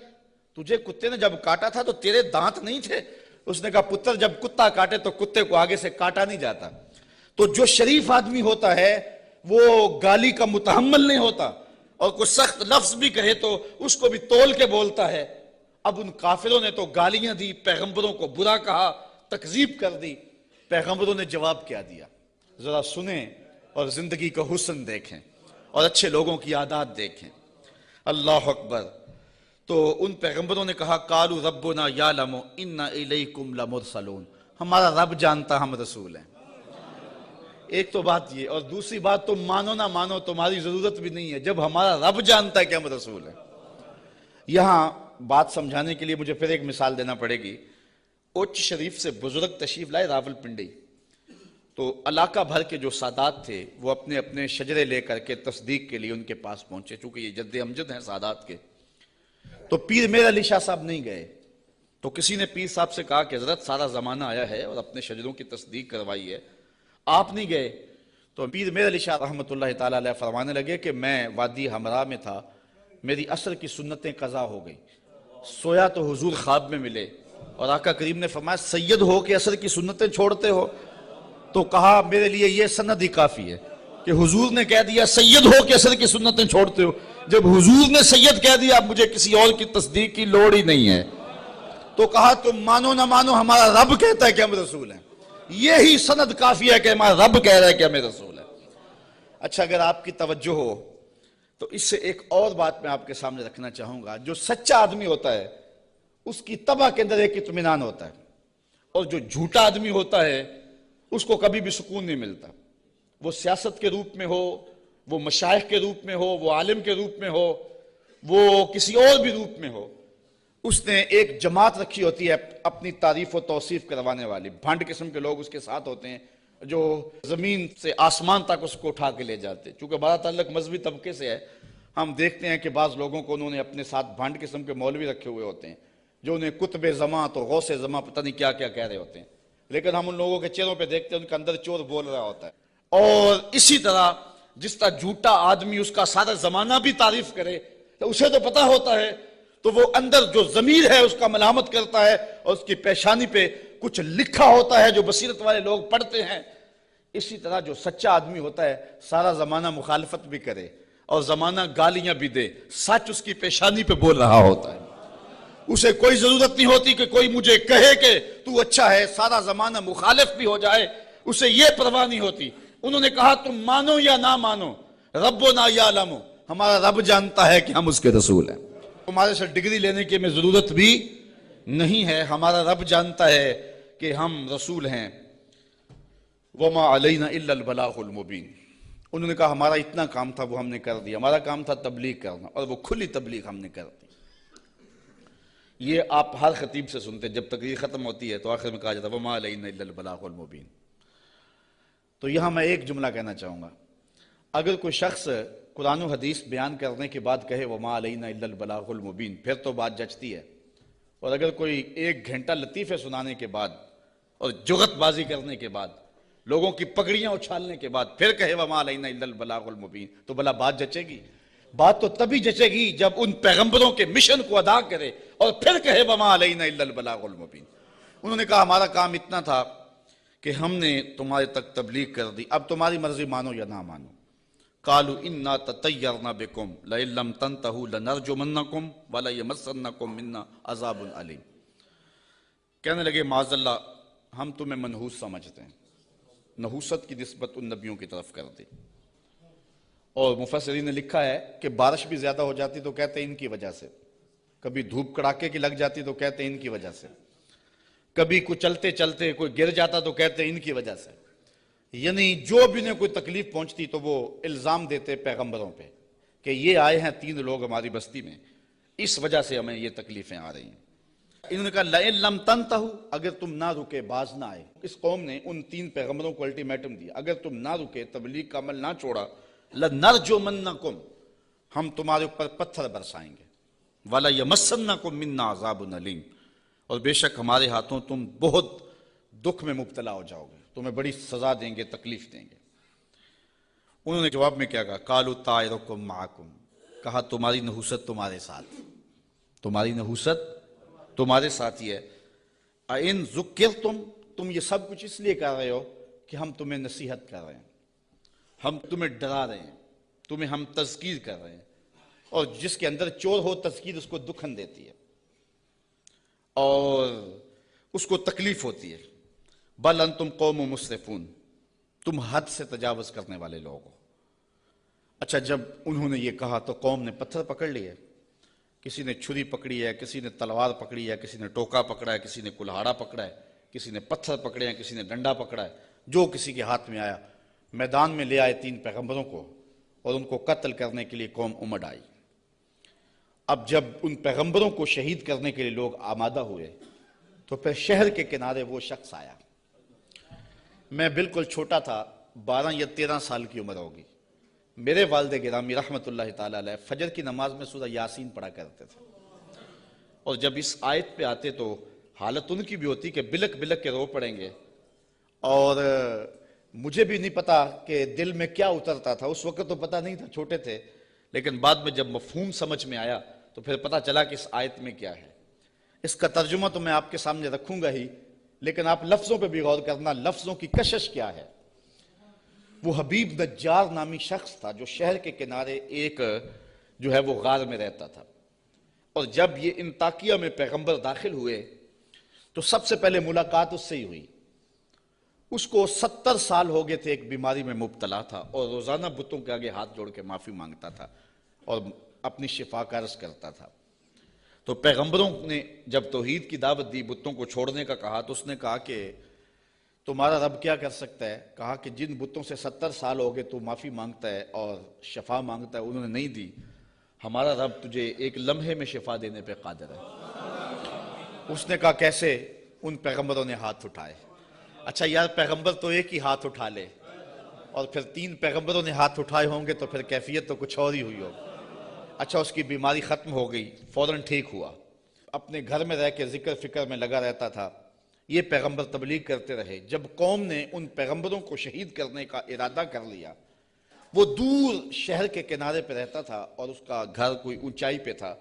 تجھے کتے نے جب کاٹا تھا تو تیرے دانت نہیں تھے؟ اس نے کہا پتر جب کتا کاٹے تو کتے کو آگے سے کاٹا نہیں جاتا۔ تو جو شریف آدمی ہوتا ہے وہ گالی کا متحمل نہیں ہوتا، اور کوئی سخت لفظ بھی کہے تو اس کو بھی تول کے بولتا ہے۔ اب ان کافروں نے تو گالیاں دی، پیغمبروں کو برا کہا، تکذیب کر دی۔ پیغمبروں نے جواب کیا دیا، ذرا سنیں اور زندگی کا حسن دیکھیں اور اچھے لوگوں کی عادات دیکھیں۔ اللہ اکبر۔ تو ان پیغمبروں نے کہا قالوا ربنا یعلم انا الیکم لمرسلون، ہمارا رب جانتا ہم رسول ہیں۔ ایک تو بات یہ، اور دوسری بات تم مانو نہ مانو تمہاری ضرورت بھی نہیں ہے، جب ہمارا رب جانتا ہے کہ ہم رسول ہیں۔ یہاں بات سمجھانے کے لیے مجھے پھر ایک مثال دینا پڑے گی۔ اچ شریف سے بزرگ تشریف لائے راول پنڈی، تو علاقہ بھر کے جو سادات تھے وہ اپنے اپنے شجرے لے کر کے تصدیق کے لیے ان کے پاس پہنچے، چونکہ یہ جد امجد ہیں سادات کے۔ تو پیر میر علی شاہ صاحب نہیں گئے، تو کسی نے پیر صاحب سے کہا کہ حضرت سارا زمانہ آیا ہے اور اپنے شجروں کی تصدیق کروائی ہے، آپ نہیں گئے؟ تو پیر میر علی شاہ رحمۃ اللہ تعالیٰ علیہ فرمانے لگے کہ میں وادی ہمراہ میں تھا، میری عصر کی سنتیں قضا ہو گئی، سویا تو حضور خواب میں ملے، اور آقا کریم نے فرمایا سید ہو کے عصر کی سنتیں چھوڑتے ہو؟ تو کہا میرے لیے یہ سند ہی کافی ہے کہ حضور نے کہہ دیا سید ہو کے عصر کی سنتیں چھوڑتے ہو، جب حضور نے سید کہہ دیا اب مجھے کسی اور کی تصدیق کی لوڑ ہی نہیں ہے۔ تو کہا تم مانو نہ مانو ہمارا رب کہتا ہے کہ ہم رسول ہیں، یہی سند کافی ہے کہ ہمارا رب کہہ رہا ہے کہ ہمیں رسول ہے۔ اچھا، اگر آپ کی توجہ ہو تو اس سے ایک اور بات میں آپ کے سامنے رکھنا چاہوں گا۔ جو سچا آدمی ہوتا ہے اس کی طبع کے اندر ایک اطمینان ہوتا ہے، اور جو جھوٹا آدمی ہوتا ہے اس کو کبھی بھی سکون نہیں ملتا۔ وہ سیاست کے روپ میں ہو، وہ مشائخ کے روپ میں ہو، وہ عالم کے روپ میں ہو، وہ کسی اور بھی روپ میں ہو، اس نے ایک جماعت رکھی ہوتی ہے اپنی تعریف و توصیف کروانے والی، بھانڈ قسم کے لوگ اس کے ساتھ ہوتے ہیں، جو زمین سے آسمان تک اس کو اٹھا کے لے جاتے. چونکہ ہمارا تعلق مذہبی طبقے سے ہے، ہم دیکھتے ہیں کہ بعض لوگوں کو انہوں نے اپنے ساتھ بھانڈ قسم کے مولوی رکھے ہوئے ہوتے ہیں جو انہیں قطب زماں تو غوث زماں پتہ نہیں کیا کیا کہہ رہے ہوتے ہیں، لیکن ہم ان لوگوں کے چہروں پہ دیکھتے ہیں ان کے اندر چور بول رہا ہوتا ہے. اور اسی طرح جس طرح جھوٹا آدمی اس کا سارا زمانہ بھی تعریف کرے تو اسے تو پتہ ہوتا ہے، تو وہ اندر جو ضمیر ہے اس کا ملامت کرتا ہے اور اس کی پیشانی پہ کچھ لکھا ہوتا ہے جو بصیرت والے لوگ پڑھتے ہیں. اسی طرح جو سچا آدمی ہوتا ہے سارا زمانہ مخالفت بھی کرے اور زمانہ گالیاں بھی دے، سچ اس کی پیشانی پہ بول رہا ہوتا ہے. اسے کوئی ضرورت نہیں ہوتی کہ کوئی مجھے کہے کہ تو اچھا ہے، سارا زمانہ مخالف بھی ہو جائے اسے یہ پرواہ نہیں ہوتی. انہوں نے کہا تم مانو یا نہ مانو، ربنا یعلم، ہمارا رب جانتا ہے کہ ہم اس کے رسول ہیں. ہمارے سے ڈگری لینے کی ہمیں ضرورت بھی نہیں ہے، ہمارا رب جانتا ہے کہ ہم رسول ہیں. وما علینا الا البلاغ المبین. انہوں نے کہا ہمارا اتنا کام تھا وہ ہم نے کر دیا، ہمارا کام تھا تبلیغ کرنا اور وہ کھلی تبلیغ ہم نے کر دی. یہ آپ ہر خطیب سے سنتے جب تقریر ختم ہوتی ہے تو آخر میں کہا جاتا ہے وما علینا الا البلاغ المبین. تو یہاں میں ایک جملہ کہنا چاہوں گا، اگر کوئی شخص قرآن و حدیث بیان کرنے کے بعد کہے وما علینا الا البلاغ المبین پھر تو بات جچتی ہے. اور اگر کوئی 1 گھنٹہ لطیفے سنانے کے بعد اور جغت بازی کرنے کے بعد لوگوں کی پگڑیاں اچھالنے کے بعد پھر کہے وما علینا الا البلاغ المبین تو بھلا بات جچے گی؟ بات تو تبھی جچے گی جب ان پیغمبروں کے مشن کو ادا کرے اور پھر کہے وما علینا الا البلاغ المبین. انہوں نے کہا ہمارا کام اتنا تھا کہ ہم نے تمہارے تک تبلیغ کر دی، اب تمہاری مرضی مانو یا نہ مانو. قالوا انا تطیرنا بکم لئن لم تنتہوا لنرجمنکم ولیمسنکم منا عذاب علیم. کہنے لگے معاذ اللہ ہم تمہیں منحوس سمجھتے ہیں، نحوست کی نسبت ان نبیوں کی طرف کر دی. اور مفسرین نے لکھا ہے کہ بارش بھی زیادہ ہو جاتی تو کہتے ہیں ان کی وجہ سے، کبھی دھوپ کڑاکے کی لگ جاتی تو کہتے ہیں ان کی وجہ سے، کبھی کوئی چلتے چلتے کوئی گر جاتا تو کہتے ہیں ان کی وجہ سے. یعنی جو بھی انہیں کوئی تکلیف پہنچتی تو وہ الزام دیتے پیغمبروں پہ کہ یہ آئے ہیں 3 لوگ ہماری بستی میں، اس وجہ سے ہمیں یہ تکلیفیں آ رہی ہیں. انہوں نے کہا لئن لم تنتہوا، اگر تم نہ رکے باز نہ آئے. اس قوم نے ان 3 پیغمبروں کو الٹیمیٹم دیا، اگر تم نہ رکے تبلیغ کا عمل نہ چھوڑا لنرجمنکم، ہم تمہارے اوپر پتھر برسائیں گے، ولیمسنکم منا عذاب علیم، اور بے شک ہمارے ہاتھوں تم بہت دکھ میں مبتلا ہو جاؤ گے، تمہیں بڑی سزا دیں گے، تکلیف دیں گے. انہوں نے جواب میں کیا کہا؟ قالوا طائرکم معکم، کہا تمہاری نحوست تمہارے ساتھ، تمہاری نحوست تمہارے ساتھ ہی ہے. اَإِن ذُكِّرْتُمْ، تم یہ سب کچھ اس لیے کر رہے ہو کہ ہم تمہیں نصیحت کر رہے ہیں، ہم تمہیں ڈرا رہے ہیں، تمہیں ہم تذکیر کر رہے ہیں. اور جس کے اندر چور ہو تذکیر اس کو دکھن دیتی ہے اور اس کو تکلیف ہوتی ہے. بل انتم قوم مسرفون، تم حد سے تجاوز کرنے والے لوگ ہو. اچھا جب انہوں نے یہ کہا تو قوم نے پتھر پکڑ لیے، کسی نے چھری پکڑی ہے، کسی نے تلوار پکڑی ہے، کسی نے ٹوکا پکڑا ہے، کسی نے کلہاڑا پکڑا ہے، کسی نے پتھر پکڑے ہیں، کسی نے ڈنڈا پکڑا ہے، جو کسی کے ہاتھ میں آیا. میدان میں لے آئے 3 پیغمبروں کو اور ان کو قتل کرنے کے لیے قوم امڑ آئی. اب جب ان پیغمبروں کو شہید کرنے کے لیے لوگ آمادہ ہوئے تو پھر شہر کے کنارے وہ شخص آیا. میں بالکل چھوٹا تھا، 12 یا 13 سال کی عمر ہوگی. میرے والد گرامی رحمۃ اللہ تعالیٰ علیہ فجر کی نماز میں سورہ یاسین پڑھا کرتے تھے، اور جب اس آیت پہ آتے تو حالت ان کی بھی ہوتی کہ بلک بلک کے رو پڑیں گے. اور مجھے بھی نہیں پتا کہ دل میں کیا اترتا تھا، اس وقت تو پتا نہیں تھا، چھوٹے تھے، لیکن بعد میں جب مفہوم سمجھ میں آیا تو پھر پتا چلا کہ اس آیت میں کیا ہے. اس کا ترجمہ تو میں آپ کے سامنے رکھوں گا ہی، لیکن آپ لفظوں پہ بھی غور کرنا، لفظوں کی کشش کیا ہے. وہ حبیب نجار نامی شخص تھا جو شہر کے کنارے ایک جو ہے وہ غار میں رہتا تھا، اور جب یہ انطاکیہ میں پیغمبر داخل ہوئے تو سب سے پہلے ملاقات اس سے ہی ہوئی. اس کو 70 سال ہو گئے تھے، ایک بیماری میں مبتلا تھا اور روزانہ بتوں کے آگے ہاتھ جوڑ کے معافی مانگتا تھا اور اپنی شفا کا عرض کرتا تھا. تو پیغمبروں نے جب توحید کی دعوت دی، بتوں کو چھوڑنے کا کہا، تو اس نے کہا کہ تمہارا رب کیا کر سکتا ہے؟ کہا کہ جن بتوں سے 70 سال ہو گئے تو معافی مانگتا ہے اور شفا مانگتا ہے، انہوں نے نہیں دی، ہمارا رب تجھے ایک لمحے میں شفا دینے پہ قادر ہے. اس نے کہا کیسے؟ ان پیغمبروں نے ہاتھ اٹھائے اچھا یار پیغمبر تو ایک ہی ہاتھ اٹھا لے اور پھر 3 پیغمبروں نے ہاتھ اٹھائے ہوں گے تو پھر کیفیت تو کچھ اور ہی ہوئی ہوگی. اچھا اس کی بیماری ختم ہو گئی, فوراً ٹھیک ہوا, اپنے گھر میں رہ کے ذکر فکر میں لگا رہتا تھا. یہ پیغمبر تبلیغ کرتے رہے. جب قوم نے ان پیغمبروں کو شہید کرنے کا ارادہ کر لیا, وہ دور شہر کے کنارے پہ رہتا تھا اور اس کا گھر کوئی اونچائی پہ تھا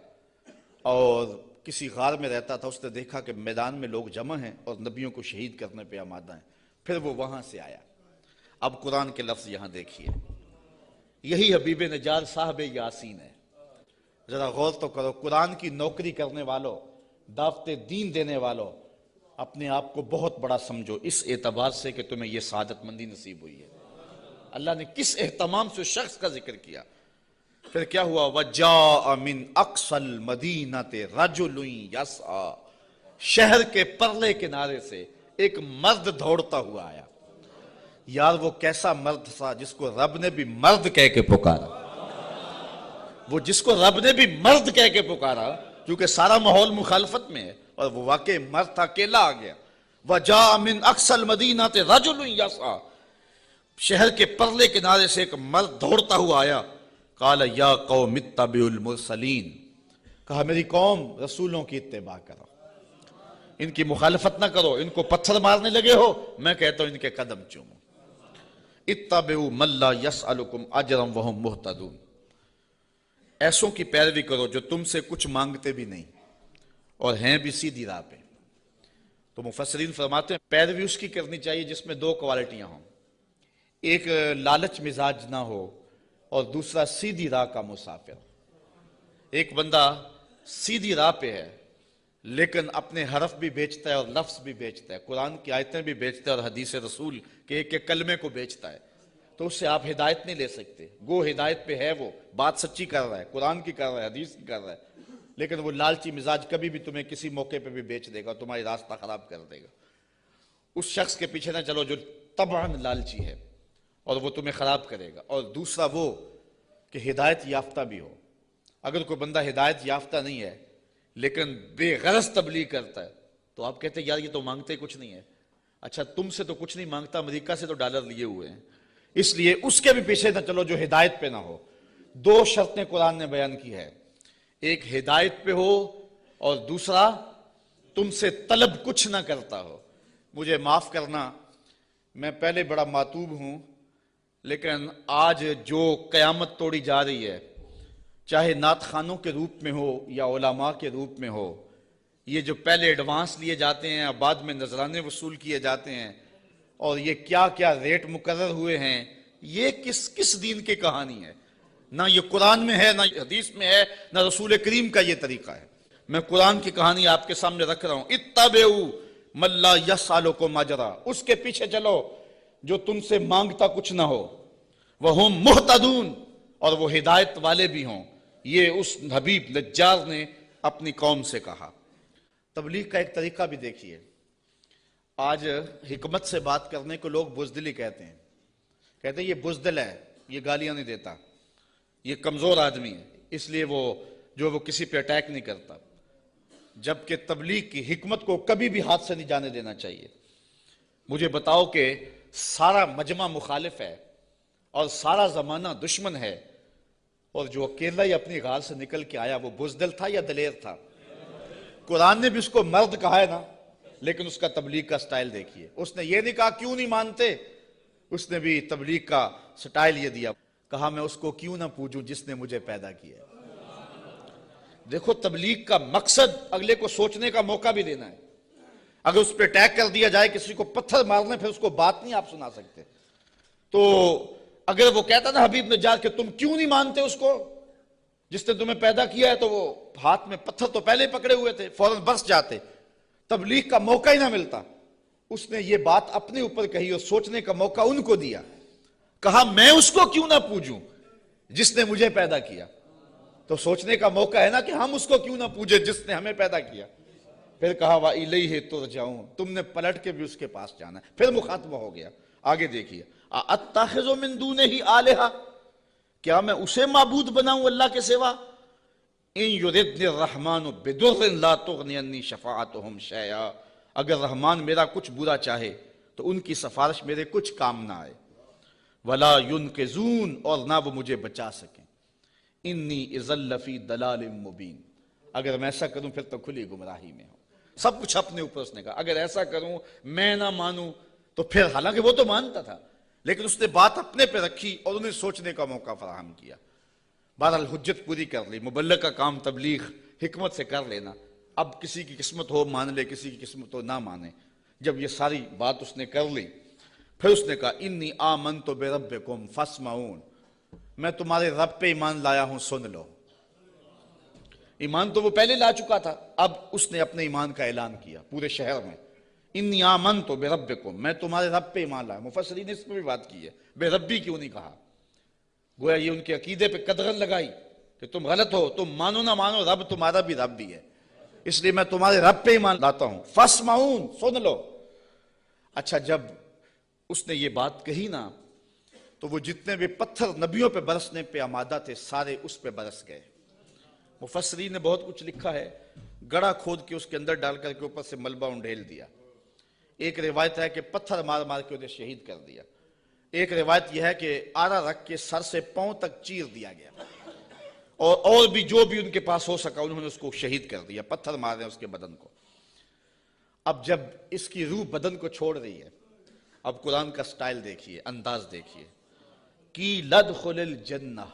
اور کسی غار میں رہتا تھا. اس نے دیکھا کہ میدان میں لوگ جمع ہیں اور نبیوں کو شہید کرنے پہ آمادہ ہیں. پھر وہ وہاں سے آیا. اب قرآن کے لفظ یہاں دیکھیے, یہی حبیب نجار صاحب یاسین ہے. ذرا غور تو کرو, قرآن کی نوکری کرنے والوں, دعوت دین دینے والوں, اپنے آپ کو بہت بڑا سمجھو اس اعتبار سے کہ تمہیں یہ سعادت مندی نصیب ہوئی ہے. اللہ نے کس اہتمام سے شخص کا ذکر کیا. پھر کیا ہوا, وَجَاءَ مِنْ أَقْصَى الْمَدِينَةِ رَجُلٌ يَسْعَى, شہر کے پرلے کنارے سے ایک مرد دوڑتا ہوا آیا. یار وہ کیسا مرد تھا جس کو رب نے بھی مرد کہہ کے پکارا, وہ جس کو رب نے بھی مرد کہہ کے پکارا, کیونکہ سارا ماحول مخالفت میں ہے اور وہ واقعی مرد تھا, اکیلا آ گیا. وَجَاءَ مِنْ أَقْصَى الْمَدِينَةِ رَجُلٌ يَسْعَى, شہر کے پرلے کنارے سے ایک مرد دوڑتا ہوا آیا. قَالَ يَا قَوْمِ اتَّبِعُوا الْمُرْسَلِينَ, کہا میری قوم رسولوں کی اتباع کرو, ان کی مخالفت نہ کرو. ان کو پتھر مارنے لگے ہو, میں کہتا ہوں ان کے قدم چومو. اتَّبِعُوا مَن لَّا يَسْأَلُكُمْ أَجْرًا وَهُمْ مُهْتَدُونَ, ایسوں کی پیروی کرو جو تم سے کچھ مانگتے بھی نہیں اور ہیں بھی سیدھی راہ پہ. تو مفسرین فرماتے ہیں پیروی اس کی کرنی چاہیے جس میں 2 کوالٹیاں ہوں, ایک لالچ مزاج نہ ہو اور دوسرا سیدھی راہ کا مسافر. ایک بندہ سیدھی راہ پہ ہے لیکن اپنے حرف بھی بیچتا ہے اور لفظ بھی بیچتا ہے, قرآن کی آیتیں بھی بیچتا ہے اور حدیث رسول کے ایک ایک کلمے کو بیچتا ہے, تو اس سے آپ ہدایت نہیں لے سکتے. گو ہدایت پہ ہے, وہ بات سچی کر رہا ہے, قرآن کی کر رہا ہے, حدیث کی کر رہا ہے, لیکن وہ لالچی مزاج کبھی بھی تمہیں کسی موقع پہ بھی بیچ دے گا, تمہاری راستہ خراب کر دے گا. اس شخص کے پیچھے نہ چلو جو طبعاً لالچی ہے اور وہ تمہیں خراب کرے گا. اور دوسرا وہ کہ ہدایت یافتہ بھی ہو. اگر کوئی بندہ ہدایت یافتہ نہیں ہے لیکن بے غرض تبلیغ کرتا ہے تو آپ کہتے ہیں یار یہ تو مانگتے کچھ نہیں ہے. اچھا تم سے تو کچھ نہیں مانگتا, امریکہ سے تو ڈالر لیے ہوئے ہیں, اس لیے اس کے بھی پیچھے نہ چلو جو ہدایت پہ نہ ہو. 2 شرطیں قرآن نے بیان کی ہے, ایک ہدایت پہ ہو اور دوسرا تم سے طلب کچھ نہ کرتا ہو. مجھے معاف کرنا, میں پہلے بڑا ماتوب ہوں, لیکن آج جو قیامت توڑی جا رہی ہے, چاہے نعت خوانوں کے روپ میں ہو یا علماء کے روپ میں ہو, یہ جو پہلے ایڈوانس لیے جاتے ہیں اور بعد میں نذرانے وصول کیے جاتے ہیں, اور یہ کیا کیا ریٹ مقرر ہوئے ہیں, یہ کس دین کی کہانی ہے؟ نہ یہ قرآن میں ہے, نہ حدیث میں ہے, نہ رسول کریم کا یہ طریقہ ہے. میں قرآن کی کہانی آپ کے سامنے رکھ رہا ہوں. اتبعوا من لا یسألکم اجرا, اس کے پیچھے چلو جو تم سے مانگتا کچھ نہ ہو. وہم مہتدون, اور وہ ہدایت والے بھی ہوں. یہ اس حبیب نجار نے اپنی قوم سے کہا. تبلیغ کا ایک طریقہ بھی دیکھیے. آج حکمت سے بات کرنے کو لوگ بزدلی کہتے ہیں, کہتے ہیں یہ بزدل ہے, یہ گالیاں نہیں دیتا, یہ کمزور آدمی ہے, اس لیے وہ کسی پہ اٹیک نہیں کرتا. جبکہ تبلیغ کی حکمت کو کبھی بھی ہاتھ سے نہیں جانے دینا چاہیے. مجھے بتاؤ کہ سارا مجمع مخالف ہے اور سارا زمانہ دشمن ہے, اور جو اکیلا ہی اپنی غار سے نکل کے آیا وہ بزدل تھا یا دلیر تھا؟ قرآن نے بھی اس کو مرد کہا ہے نا, لیکن اس کا تبلیغ کا سٹائل دیکھیے. اس نے یہ نہیں کہا کیوں نہیں مانتے, اس نے بھی تبلیغ کا سٹائل یہ دیا, کہا میں اس کو کیوں نہ پوجوں جس نے مجھے پیدا کیا ہے. دیکھو تبلیغ کا مقصد اگلے کو سوچنے کا موقع بھی دینا ہے. اگر اس پہ اٹیک کر دیا جائے, کسی کو پتھر مارنے, پھر اس کو بات نہیں آپ سنا سکتے. تو اگر وہ کہتا نا حبیب نجار کہ تم کیوں نہیں مانتے اس کو جس نے تمہیں پیدا کیا ہے, تو وہ ہاتھ میں پتھر تو پہلے پکڑے ہوئے تھے, فوراً برس جاتے, تبلیغ کا موقع ہی نہ ملتا. اس نے یہ بات اپنے اوپر کہی اور سوچنے کا موقع ان کو دیا. کہا میں اس کو کیوں نہ پوجوں جس نے مجھے پیدا کیا. تو سوچنے کا موقع ہے نا کہ ہم اس کو کیوں نہ پوجے جس نے ہمیں پیدا کیا. پھر کہا وَإِلَيْهِ تُرْجَعُونَ, تم نے پلٹ کے بھی اس کے پاس جانا ہے. پھر مخاطبہ ہو گیا. آگے دیکھیے, أَتَّخِذُ مِن دُونِهِ آلِهَةً, کیا میں اسے معبود بناؤں اللہ کے سوا؟ إِن يُرِدْنِ الرَّحْمَنُ بِضُرٍّ لَا تُغْنِ عَنِّي شَفَاعَتُهُمْ شَيْئًا, اگر رحمان میرا کچھ برا چاہے تو ان کی سفارش میرے کچھ کام نہ آئے. ولا ينقذون، اور نہ وہ مجھے بچا سکیں. انی اذا لفی ضلال مبین، اگر میں ایسا کروں پھر تو کھلی گمراہی میں ہوں. سب کچھ اپنے اوپر اس نے کہا، اگر ایسا کروں میں نہ مانوں تو پھر، حالانکہ وہ تو مانتا تھا لیکن اس نے بات اپنے پہ رکھی اور انہیں سوچنے کا موقع فراہم کیا. بہرحال حجت پوری کر لی. مبلغ کا کام تبلیغ حکمت سے کر لینا. اب کسی کی قسمت ہو مان لے، کسی کی قسمت ہو نہ مانے. جب یہ ساری بات اس نے کر لی پھر اس نے کہا انی آمنت بربکم فاسمعون، میں تمہارے رب پہ ایمان لایا ہوں، سن لو. ایمان تو وہ پہلے لا چکا تھا، اب اس نے اپنے ایمان کا اعلان کیا پورے شہر میں. انی آمنت بربکم، میں تمہارے رب پہ ایمان لایا. مفسرین نے اس پہ بھی بات کی ہے، بے ربی کیوں نہیں کہا؟ گویا یہ ان کے عقیدے پہ قدغن لگائی کہ تم غلط ہو، تم مانو نہ مانو رب تمہارا بھی رب بھی ہے، اس لیے میں تمہارے رب پہ ایمان لاتا ہوں. فاسمعون، سن لو. اچھا، جب اس نے یہ بات کہی نا تو وہ جتنے بھی پتھر نبیوں پہ برسنے پہ آمادہ تھے سارے اس پہ برس گئے. مفسرین نے بہت کچھ لکھا ہے. گڑھا کھود کے اس کے اندر ڈال کر کے اوپر سے ملبہ انڈھیل دیا. ایک روایت ہے کہ پتھر مار مار کے انہیں شہید کر دیا. ایک روایت یہ ہے کہ آرا رکھ کے سر سے پاؤں تک چیر دیا گیا، اور بھی جو بھی ان کے پاس ہو سکا انہوں نے اس کو شہید کر دیا. پتھر مار رہے ہیں اس کے بدن کو. اب جب اس کی روح بدن کو چھوڑ رہی ہے، اب قرآن کا سٹائل دیکھیے، انداز دیکھیے. کی لدخل الجنہ،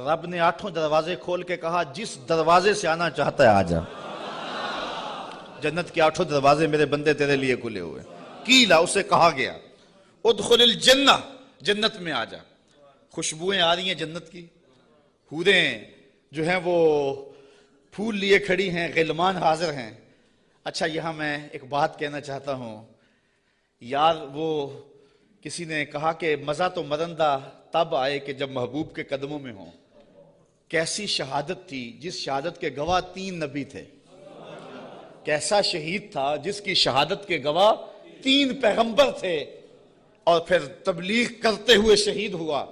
رب نے 8 دروازے کھول کے کہا جس دروازے سے آنا چاہتا ہے آ جا. جنت کے 8 دروازے میرے بندے تیرے لیے کھلے ہوئے. کیلا، اسے کہا گیا ادخل الجنہ، جنت میں آ جا. خوشبوئیں آ رہی ہیں جنت کی، حوریں جو ہیں وہ پھول لیے کھڑی ہیں، غلمان حاضر ہیں. اچھا، یہاں میں ایک بات کہنا چاہتا ہوں یار. وہ کسی نے کہا کہ مزہ تو مرندہ تب آئے کہ جب محبوب کے قدموں میں ہوں. کیسی شہادت تھی جس شہادت کے گواہ 3 نبی تھے. کیسا شہید تھا جس کی شہادت کے گواہ 3 پیغمبر تھے، اور پھر تبلیغ کرتے ہوئے شہید ہوا.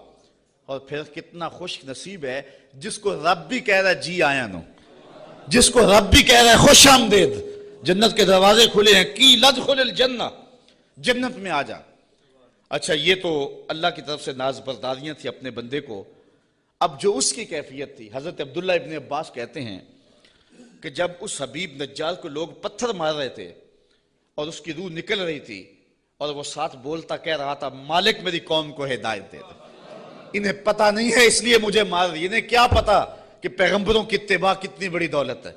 اور پھر کتنا خوش نصیب ہے جس کو رب بھی کہہ رہا ہے جی آیا نو، جس کو رب بھی کہہ رہا ہے خوش آمدید. جنت کے دروازے کھلے ہیں. کی لدخل الجنہ، جنت میں آ جا. اچھا، یہ تو اللہ کی طرف سے ناز برداریاں تھی اپنے بندے کو. اب جو اس کی کیفیت تھی، حضرت عبداللہ ابن عباس کہتے ہیں کہ جب اس حبیب نجار کو لوگ پتھر مار رہے تھے اور اس کی روح نکل رہی تھی اور وہ ساتھ بولتا کہہ رہا تھا مالک میری قوم کو ہدایت دے دے. انہیں پتہ نہیں ہے اس لیے مجھے مار رہی. انہیں کیا پتا کہ پیغمبروں کی اتباع کتنی بڑی دولت ہے.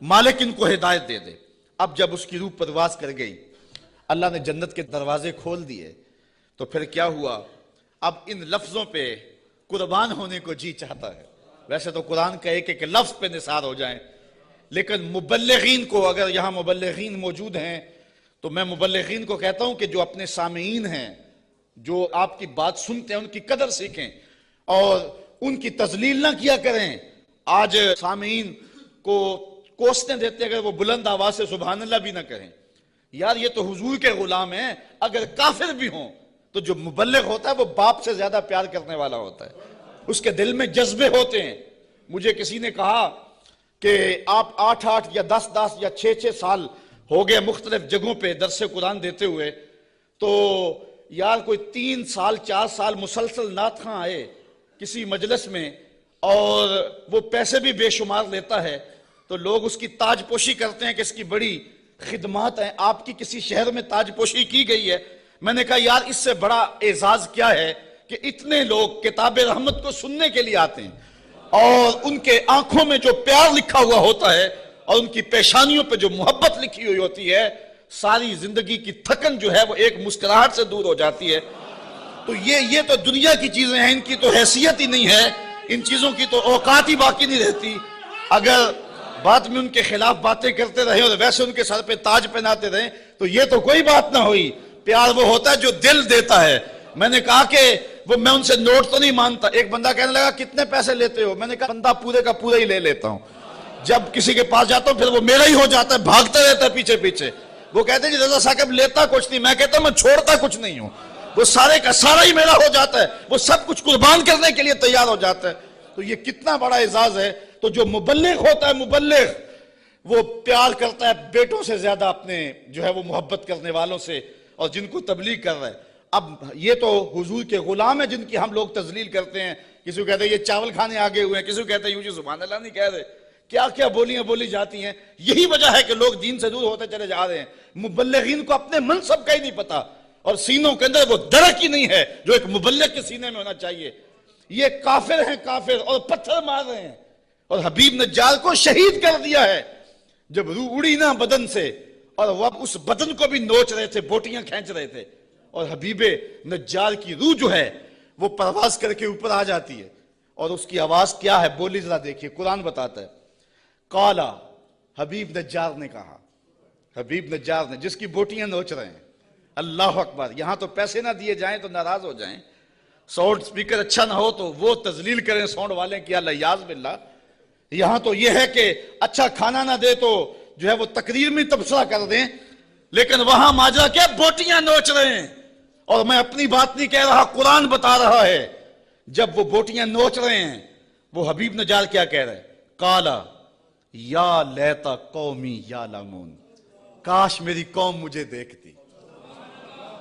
مالک ان کو ہدایت دے دے. اب جب اس کی روح پرواز کر گئی، اللہ نے جنت کے دروازے کھول دیے، تو پھر کیا ہوا؟ اب ان لفظوں پہ قربان ہونے کو جی چاہتا ہے. ویسے تو قرآن کا ایک ایک لفظ پہ نثار ہو جائیں، لیکن مبلغین کو، اگر یہاں مبلغین موجود ہیں تو میں مبلغین کو کہتا ہوں کہ جو اپنے سامعین ہیں، جو آپ کی بات سنتے ہیں، ان کی قدر سیکھیں اور ان کی تذلیل نہ کیا کریں. آج سامعین کو کوسنے دیتے اگر وہ بلند آواز سے سبحان اللہ بھی نہ کہیں. یار یہ تو حضور کے غلام ہیں، اگر کافر بھی ہوں تو جو مبلغ ہوتا ہے وہ باپ سے زیادہ پیار کرنے والا ہوتا ہے. اس کے دل میں جذبے ہوتے ہیں. مجھے کسی نے کہا کہ آپ 8 یا 10 یا 6 سال ہو گئے مختلف جگہوں پہ درس قرآن دیتے ہوئے، تو یار کوئی 3 سال 4 سال مسلسل نعت خواں آئے کسی مجلس میں اور وہ پیسے بھی بے شمار لیتا ہے، تو لوگ اس کی تاج پوشی کرتے ہیں کہ اس کی بڑی خدمات ہیں. آپ کی کسی شہر میں تاج پوشی کی گئی ہے. میں نے کہا یار اس سے بڑا اعزاز کیا ہے کہ اتنے لوگ کتاب رحمت کو سننے کے لیے آتے ہیں اور ان کے آنکھوں میں جو پیار لکھا ہوا ہوتا ہے اور ان کی پیشانیوں پہ جو محبت لکھی ہوئی ہوتی ہے، ساری زندگی کی تھکن جو ہے وہ ایک مسکراہٹ سے دور ہو جاتی ہے. تو یہ تو دنیا کی چیزیں ہیں، ان کی تو حیثیت ہی نہیں ہے، ان چیزوں کی تو اوقات ہی باقی نہیں رہتی. اگر بعد میں ان کے خلاف باتیں کرتے رہے اور ویسے ان کے سر پہ تاج پہناتے رہے تو یہ تو کوئی بات نہ ہوئی. پیار وہ ہوتا ہے جو دل دیتا ہے. میں نے کہا کہ میں ان سے نوٹ تو نہیں مانتا. ایک بندہ کہنے لگا کتنے پیسے لیتے ہو؟ میں نے کہا بندہ پورے کا پورا ہی لے لیتا ہوں. جب کسی کے پاس جاتا ہوں پھر وہ میرا ہی ہو جاتا ہے، بھاگتا رہتا ہے پیچھے پیچھے. وہ کہتے ہیں جی رضا صاحب لیتا کچھ نہیں. میں کہتا ہوں میں چھوڑتا کچھ نہیں ہوں، وہ سارے کا سارا ہی میرا ہو جاتا ہے، وہ سب کچھ قربان کرنے کے لیے تیار ہو جاتا ہے. تو یہ کتنا بڑا اعزاز ہے. تو جو مبلغ ہوتا ہے، مبلغ وہ پیار کرتا ہے بیٹوں سے زیادہ اپنے جو ہے وہ محبت کرنے والوں سے، اور جن کو تبلیغ کر رہا ہے. اب یہ تو حضور کے غلام ہیں جن کی ہم لوگ تذلیل کرتے ہیں. کسی کو کہتے ہیں یہ چاول کھانے آگے ہوئے ہیں, کسی کو کہتے ہیں یوں جی سبحان اللہ نہیں کہہ رہے. کیا کیا بولیاں بولی جاتی ہیں. یہی وجہ ہے کہ لوگ دین سے دور ہوتے چلے جا رہے ہیں. مبلغین کو اپنے منصب کا ہی نہیں پتا, اور سینوں کے اندر وہ درک ہی نہیں ہے جو ایک مبلغ کے سینے میں ہونا چاہیے. یہ کافر ہیں کافر, اور پتھر مار رہے ہیں, اور حبیب نجار کو شہید کر دیا ہے. جب روح اڑی نا بدن سے, اور وہ اس بدن کو بھی نوچ رہے تھے, بوٹیاں کھینچ رہے تھے, اور حبیب نجار کی روح جو ہے وہ پرواز کر کے اوپر آ جاتی ہے. اور اس کی آواز کیا ہے بولی ذرا دیکھیے, قرآن بتاتا ہے. قالا, حبیب نجار نے کہا, حبیب نجار نے, جس کی بوٹیاں نوچ رہے ہیں. اللہ اکبر. یہاں تو پیسے نہ دیے جائیں تو ناراض ہو جائیں, ساؤنڈ سپیکر اچھا نہ ہو تو وہ تذلیل کریں ساؤنڈ والے کی, الیاذ باللہ. یہاں تو یہ ہے کہ اچھا کھانا نہ دے تو جو ہے وہ تقریر میں تبصرہ کر دیں, لیکن وہاں ماجرا کیا بوٹیاں نوچ رہے ہیں. اور میں اپنی بات نہیں کہہ رہا, قرآن بتا رہا ہے. جب وہ بوٹیاں نوچ رہے ہیں, وہ حبیب نجار کیا کہہ رہے ہیں؟ قالا یا لیتا قومی یعلمون, کاش میری قوم مجھے دیکھتی,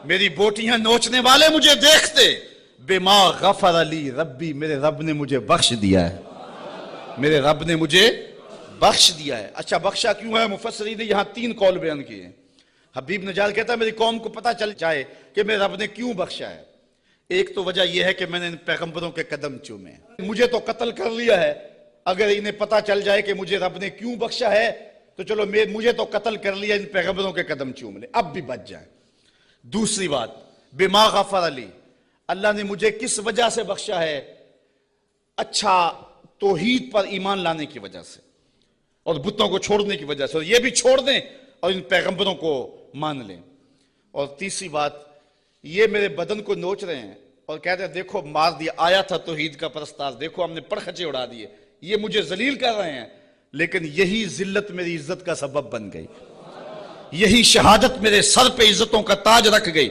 میری بوٹیاں نوچنے والے مجھے دیکھتے. بما غفر لی ربی, میرے رب نے مجھے بخش دیا ہے, میرے رب نے مجھے بخش دیا ہے. اچھا بخشا کیوں ہے؟ مفسرین نے یہاں 3 قول بیان کیے ہیں. حبیب نجار کہتا ہے میری قوم کو پتہ چل جائے کہ میرے رب نے کیوں بخشا ہے. ایک تو وجہ یہ ہے کہ میں نے ان پیغمبروں کے قدم چومے, مجھے تو قتل کر لیا ہے, اگر انہیں پتہ چل جائے کہ مجھے رب نے کیوں بخشا ہے تو چلو مجھے تو قتل کر لیا, ان پیغمبروں کے قدم چوم لے, اب بھی بچ جائیں. دوسری بات, بما غفر علی, اللہ نے مجھے کس وجہ سے بخشا ہے؟ اچھا توحید پر ایمان لانے کی وجہ سے, اور بتوں کو چھوڑنے کی وجہ سے, اور یہ بھی چھوڑ دیں اور ان پیغمبروں کو مان لیں. اور تیسری بات, یہ میرے بدن کو نوچ رہے ہیں اور کہتے ہیں دیکھو مار دیا, آیا تھا توحید کا پرستار, دیکھو ہم نے پرخچے اڑا دیے, یہ مجھے ذلیل کر رہے ہیں, لیکن یہی ذلت میری عزت کا سبب بن گئی, یہی شہادت میرے سر پہ عزتوں کا تاج رکھ گئی.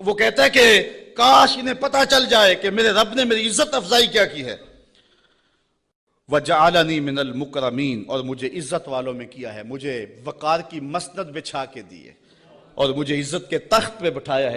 وہ کہتا ہے کہ کاش انہیں پتہ چل جائے کہ میرے رب نے میری عزت افزائی کیا کی ہے. وَجَعَلَنِي مِنَ الْمُكْرَمِينَ, اور مجھے عزت والوں میں کیا ہے, مجھے وقار کی مسند بچھا کے دیے اور مجھے عزت کے تخت پہ بٹھایا ہے.